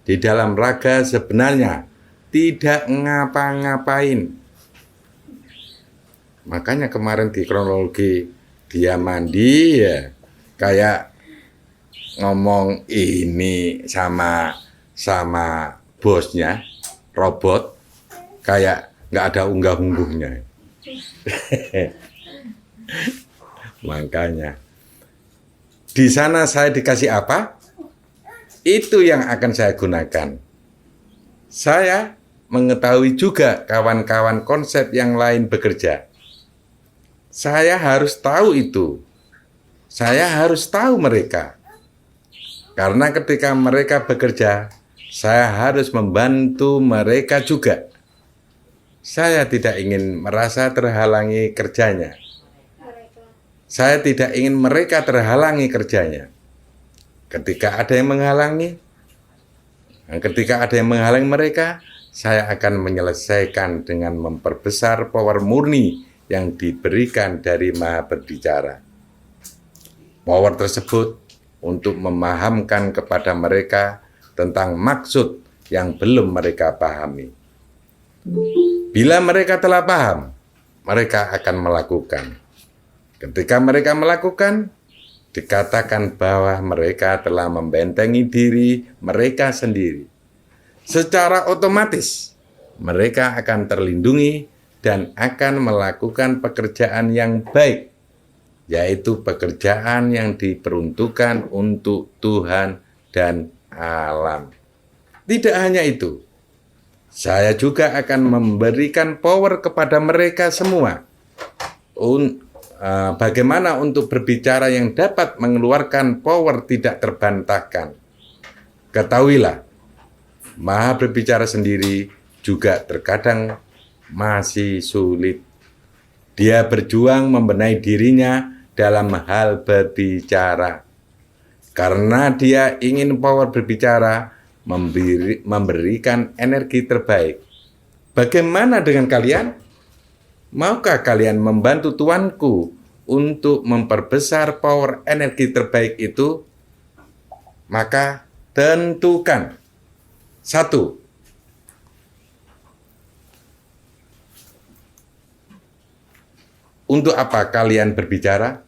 di dalam raga sebenarnya tidak ngapa-ngapain. Makanya kemarin di kronologi dia mandi ya kayak ngomong ini sama bosnya, robot, kayak nggak ada unggah-ungguhnya. Makanya di sana saya dikasih apa? Itu yang akan saya gunakan. Saya mengetahui juga kawan-kawan konsep yang lain bekerja. Saya harus tahu itu. Saya harus tahu mereka. Karena ketika mereka bekerja, saya harus membantu mereka juga. Saya tidak ingin merasa terhalangi kerjanya. Saya tidak ingin mereka terhalangi kerjanya. Ketika ada yang menghalangi mereka, saya akan menyelesaikan dengan memperbesar power murni yang diberikan dari Maha Berbicara. Power tersebut untuk memahamkan kepada mereka tentang maksud yang belum mereka pahami. Bila mereka telah paham, mereka akan melakukan. Ketika mereka melakukan, dikatakan bahwa mereka telah membentengi diri mereka sendiri. Secara otomatis, mereka akan terlindungi dan akan melakukan pekerjaan yang baik, yaitu pekerjaan yang diperuntukkan untuk Tuhan dan alam. Tidak hanya itu, saya juga akan memberikan power kepada mereka semua. Bagaimana untuk berbicara yang dapat mengeluarkan power tidak terbantahkan. Ketahuilah, Maha Berbicara sendiri juga terkadang masih sulit. Dia berjuang membenahi dirinya dalam hal berbicara. Karena dia ingin power berbicara, memberikan energi terbaik. Bagaimana dengan kalian? Maukah kalian membantu Tuanku untuk memperbesar power energi terbaik itu? Maka tentukan. 1. Untuk apa kalian berbicara?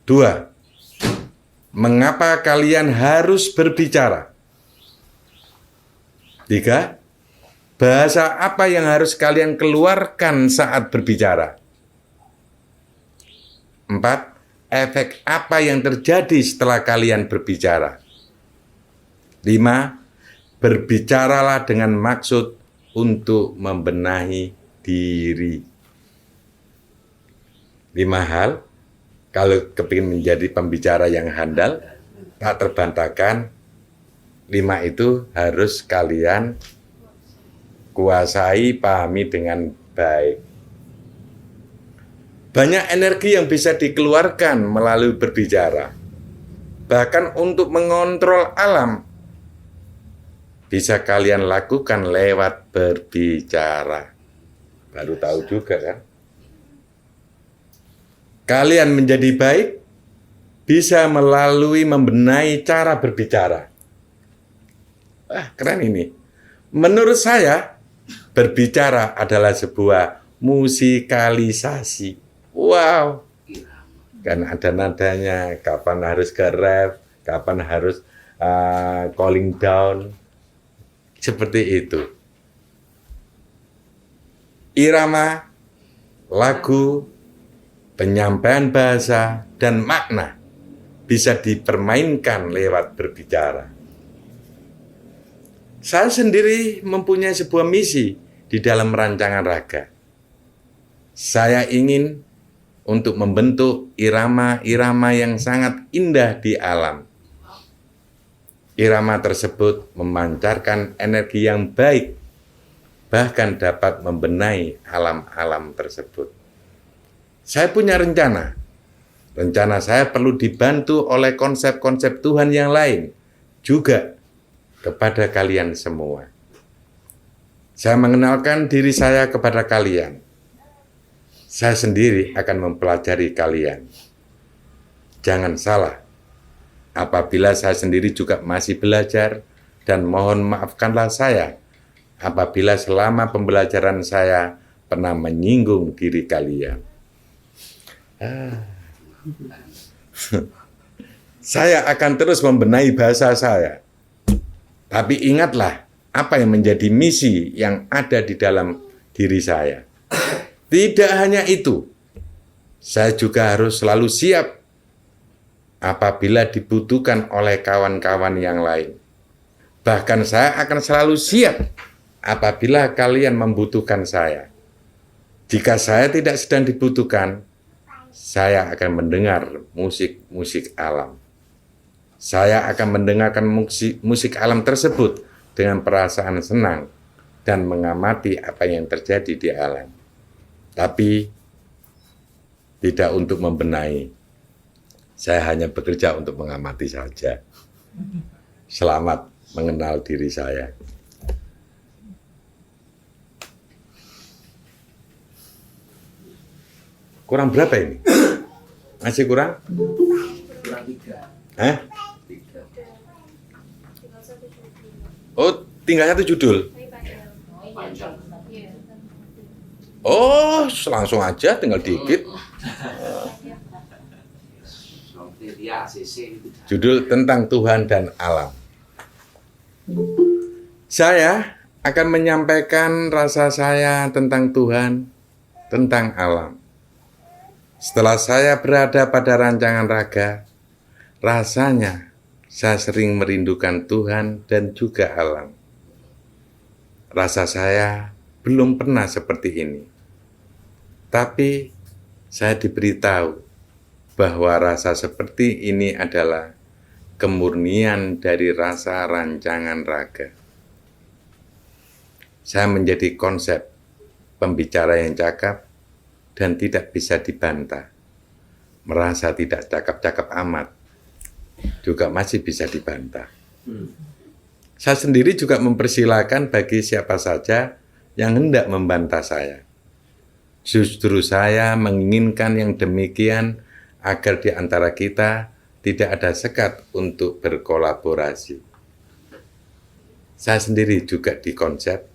2. Mengapa kalian harus berbicara? 3. Bahasa apa yang harus kalian keluarkan saat berbicara? 4. Efek apa yang terjadi setelah kalian berbicara? 5. Berbicaralah dengan maksud untuk membenahi diri. 5 hal, kalau kepingin menjadi pembicara yang handal, tak terbantahkan, 5 itu harus kalian kuasai, pahami dengan baik. Banyak energi yang bisa dikeluarkan melalui berbicara. Bahkan untuk mengontrol alam, bisa kalian lakukan lewat berbicara. Baru tahu juga kan? Kalian menjadi baik bisa melalui membenahi cara berbicara. Keren ini. Menurut saya, berbicara adalah sebuah musikalisasi. Wow. Kan ada nadanya, kapan harus ke ref, kapan harus calling down. Seperti itu. Irama, lagu, penyampaian bahasa, dan makna bisa dipermainkan lewat berbicara. Saya sendiri mempunyai sebuah misi di dalam rancangan raga. Saya ingin untuk membentuk irama-irama yang sangat indah di alam. Irama tersebut memancarkan energi yang baik, bahkan dapat membenahi alam-alam tersebut. Saya punya rencana. Rencana saya perlu dibantu oleh konsep-konsep Tuhan yang lain, juga kepada kalian semua. Saya mengenalkan diri saya kepada kalian. Saya sendiri akan mempelajari kalian. Jangan salah, apabila saya sendiri juga masih belajar, dan mohon maafkanlah saya apabila selama pembelajaran saya pernah menyinggung diri kalian. Saya akan terus membenahi bahasa saya. Tapi ingatlah apa yang menjadi misi yang ada di dalam diri saya. Tidak hanya itu, saya juga harus selalu siap apabila dibutuhkan oleh kawan-kawan yang lain. Bahkan saya akan selalu siap apabila kalian membutuhkan saya. Jika saya tidak sedang dibutuhkan, saya akan mendengar musik-musik alam. Saya akan mendengarkan musik alam tersebut dengan perasaan senang dan mengamati apa yang terjadi di alam. Tapi tidak untuk membenahi. Saya hanya bekerja untuk mengamati saja. Selamat mengenal diri saya. Kurang berapa ini? Masih kurang?
Kurang 3.
Hah? Oh, tinggal satu judul. Oh, langsung aja, tinggal dikit. Judul tentang Tuhan dan alam. Saya akan menyampaikan rasa saya tentang Tuhan, tentang alam. Setelah saya berada pada rancangan raga, rasanya saya sering merindukan Tuhan dan juga alam. Rasa saya belum pernah seperti ini. Tapi saya diberitahu bahwa rasa seperti ini adalah kemurnian dari rasa rancangan raga. Saya menjadi konsep pembicara yang cakap dan tidak bisa dibantah. Merasa tidak cakap-cakap amat, juga masih bisa dibantah. Saya sendiri juga mempersilahkan bagi siapa saja yang hendak membantah saya. Justru saya menginginkan yang demikian agar di antara kita tidak ada sekat untuk berkolaborasi. Saya sendiri juga di konsep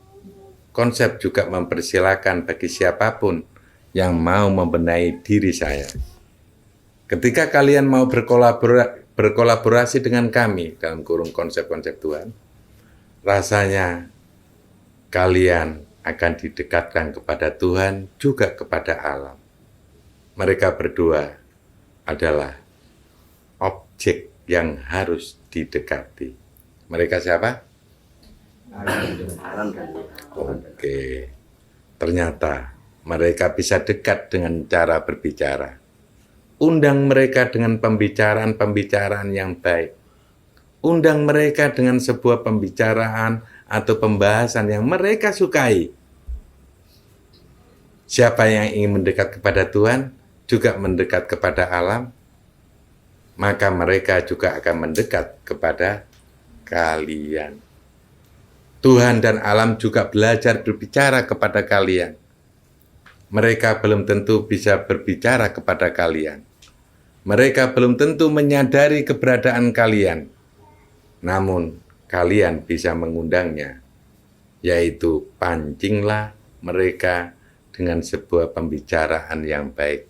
juga mempersilahkan bagi siapapun yang mau membenahi diri saya. Ketika kalian mau berkolaborasi dengan kami dalam kurung konsep-konsep Tuhan, rasanya kalian akan didekatkan kepada Tuhan juga kepada alam. Mereka berdua adalah objek yang harus didekati. Mereka siapa? Oke. Ternyata mereka bisa dekat dengan cara berbicara. Undang mereka dengan pembicaraan yang baik. Undang mereka dengan sebuah pembicaraan atau pembahasan yang mereka sukai. Siapa yang ingin mendekat kepada Tuhan, juga mendekat kepada alam, maka mereka juga akan mendekat kepada kalian. Tuhan dan alam juga belajar berbicara kepada kalian. Mereka belum tentu bisa berbicara kepada kalian. Mereka belum tentu menyadari keberadaan kalian. Namun, kalian bisa mengundangnya, yaitu pancinglah mereka dengan sebuah pembicaraan yang baik.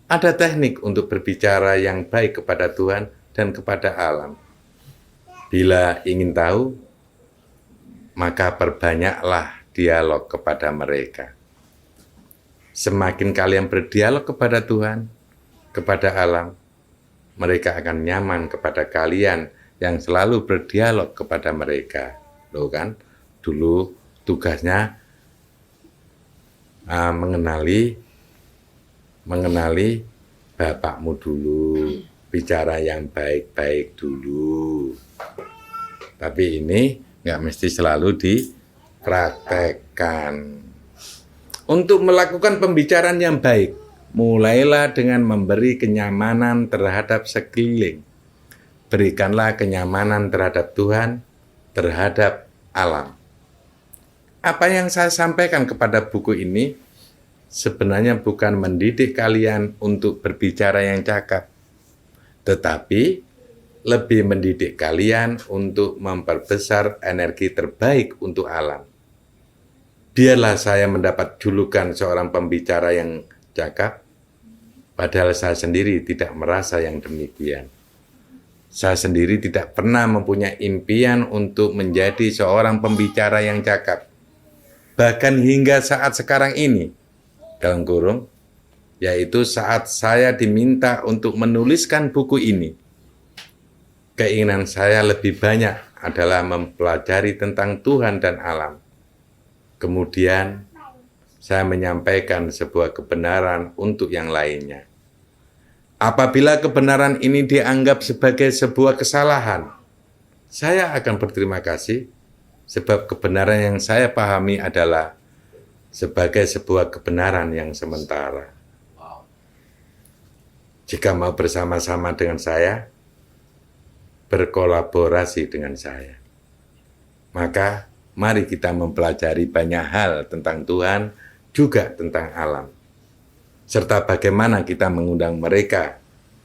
Ada teknik untuk berbicara yang baik kepada Tuhan dan kepada alam. Bila ingin tahu, maka perbanyaklah dialog kepada mereka. Semakin kalian berdialog kepada Tuhan, kepada alam, mereka akan nyaman kepada kalian yang selalu berdialog kepada mereka. Loh kan, dulu tugasnya mengenali bapakmu dulu, bicara yang baik-baik dulu. Tapi ini nggak mesti selalu dipraktekkan. Untuk melakukan pembicaraan yang baik, mulailah dengan memberi kenyamanan terhadap sekeliling. Berikanlah kenyamanan terhadap Tuhan, terhadap alam. Apa yang saya sampaikan kepada buku ini sebenarnya bukan mendidik kalian untuk berbicara yang cakap, tetapi lebih mendidik kalian untuk memperbesar energi terbaik untuk alam. Biarlah saya mendapat julukan seorang pembicara yang cakap, padahal saya sendiri tidak merasa yang demikian. Saya sendiri tidak pernah mempunyai impian untuk menjadi seorang pembicara yang cakap. Bahkan hingga saat sekarang ini, dalam kurung, yaitu saat saya diminta untuk menuliskan buku ini, keinginan saya lebih banyak adalah mempelajari tentang Tuhan dan alam. Kemudian, saya menyampaikan sebuah kebenaran untuk yang lainnya. Apabila kebenaran ini dianggap sebagai sebuah kesalahan, saya akan berterima kasih, sebab kebenaran yang saya pahami adalah sebagai sebuah kebenaran yang sementara. Jika mau bersama-sama dengan saya, berkolaborasi dengan saya, maka mari kita mempelajari banyak hal tentang Tuhan, juga tentang alam, serta bagaimana kita mengundang mereka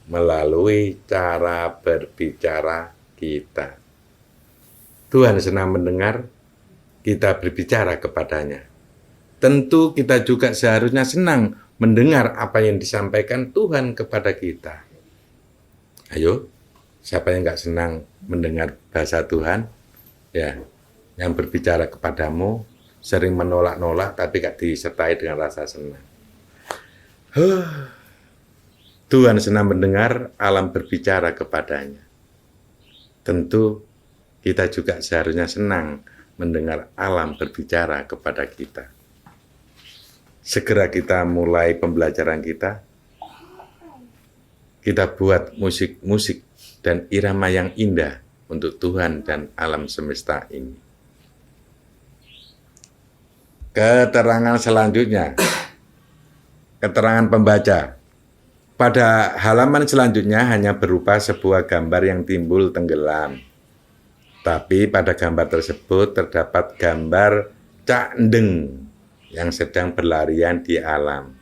melalui cara berbicara kita. Tuhan senang mendengar kita berbicara kepadanya. Tentu kita juga seharusnya senang mendengar apa yang disampaikan Tuhan kepada kita. Ayo, siapa yang nggak senang mendengar bahasa Tuhan? Ya, yang berbicara kepadamu sering menolak-nolak tapi gak disertai dengan rasa senang. Tuhan senang mendengar alam berbicara kepadanya. Tentu kita juga seharusnya senang mendengar alam berbicara kepada kita. Segera kita mulai pembelajaran kita. Kita buat musik-musik dan irama yang indah untuk Tuhan dan alam semesta ini. Keterangan selanjutnya, keterangan pembaca. Pada halaman selanjutnya hanya berupa sebuah gambar yang timbul tenggelam. Tapi pada gambar tersebut terdapat gambar Cak Endeng yang sedang berlarian di alam.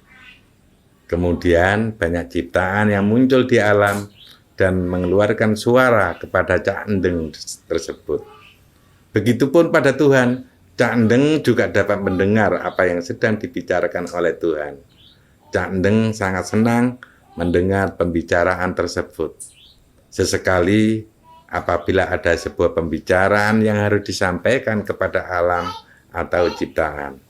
Kemudian banyak ciptaan yang muncul di alam dan mengeluarkan suara kepada Cak Endeng tersebut. Begitupun pada Tuhan, Cak Endeng juga dapat mendengar apa yang sedang dibicarakan oleh Tuhan. Cak Endeng sangat senang mendengar pembicaraan tersebut. Sesekali apabila ada sebuah pembicaraan yang harus disampaikan kepada alam atau ciptaan,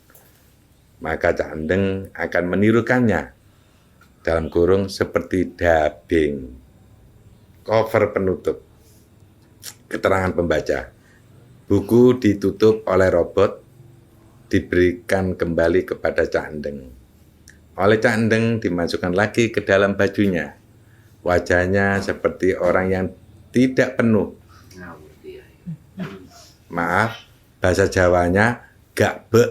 maka Cak Endeng akan menirukannya, dalam kurung seperti dubbing, cover penutup. Keterangan pembaca. Buku ditutup oleh robot, diberikan kembali kepada Cak Endeng. Oleh Cak Endeng dimasukkan lagi ke dalam bajunya. Wajahnya seperti orang yang tidak penuh. Maaf, bahasa Jawanya gak bek.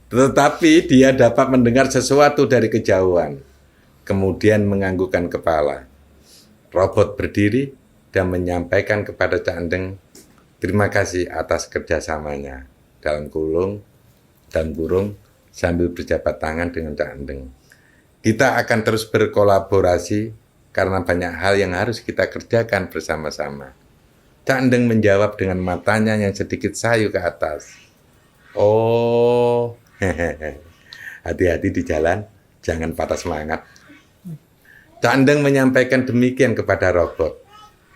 Tetapi dia dapat mendengar sesuatu dari kejauhan, kemudian menganggukkan kepala. Robot berdiri dan menyampaikan kepada Cak Endeng, terima kasih atas kerjasamanya, dalam kurung sambil berjabat tangan dengan Cak Endeng. Kita akan terus berkolaborasi karena banyak hal yang harus kita kerjakan bersama-sama. Cak Endeng menjawab dengan matanya yang sedikit sayu ke atas. Oh, hati-hati di jalan, jangan patah semangat. Cak Endeng menyampaikan demikian kepada robot.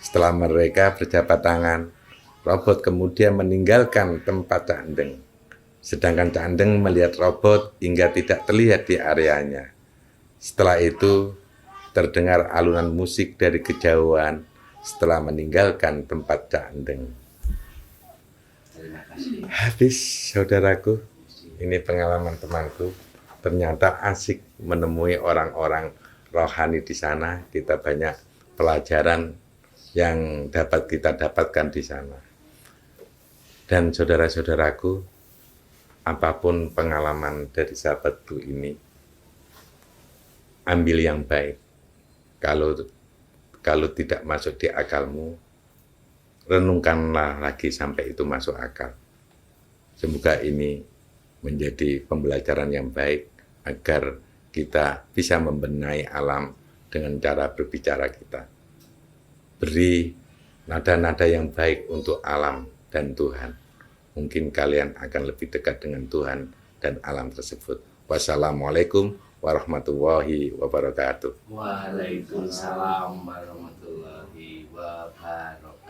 Setelah mereka berjabat tangan, robot kemudian meninggalkan tempat Cak Endeng. Sedangkan Cak Endeng melihat robot hingga tidak terlihat di areanya. Setelah itu, terdengar alunan musik dari kejauhan setelah meninggalkan tempat Cak Endeng.
Terima kasih.
Habis, saudaraku. Ini pengalaman temanku. Ternyata asik menemui orang-orang rohani di sana. Kita banyak pelajaran yang dapat kita dapatkan di sana. Dan saudara-saudaraku, apapun pengalaman dari sahabatku ini, ambil yang baik. Kalau tidak masuk di akalmu, renungkanlah lagi sampai itu masuk akal. Semoga ini menjadi pembelajaran yang baik agar kita bisa membenahi alam dengan cara berbicara kita. Beri nada-nada yang baik untuk alam dan Tuhan. Mungkin kalian akan lebih dekat dengan Tuhan dan alam tersebut. Wassalamualaikum warahmatullahi wabarakatuh.
Waalaikumsalam warahmatullahi wabarakatuh.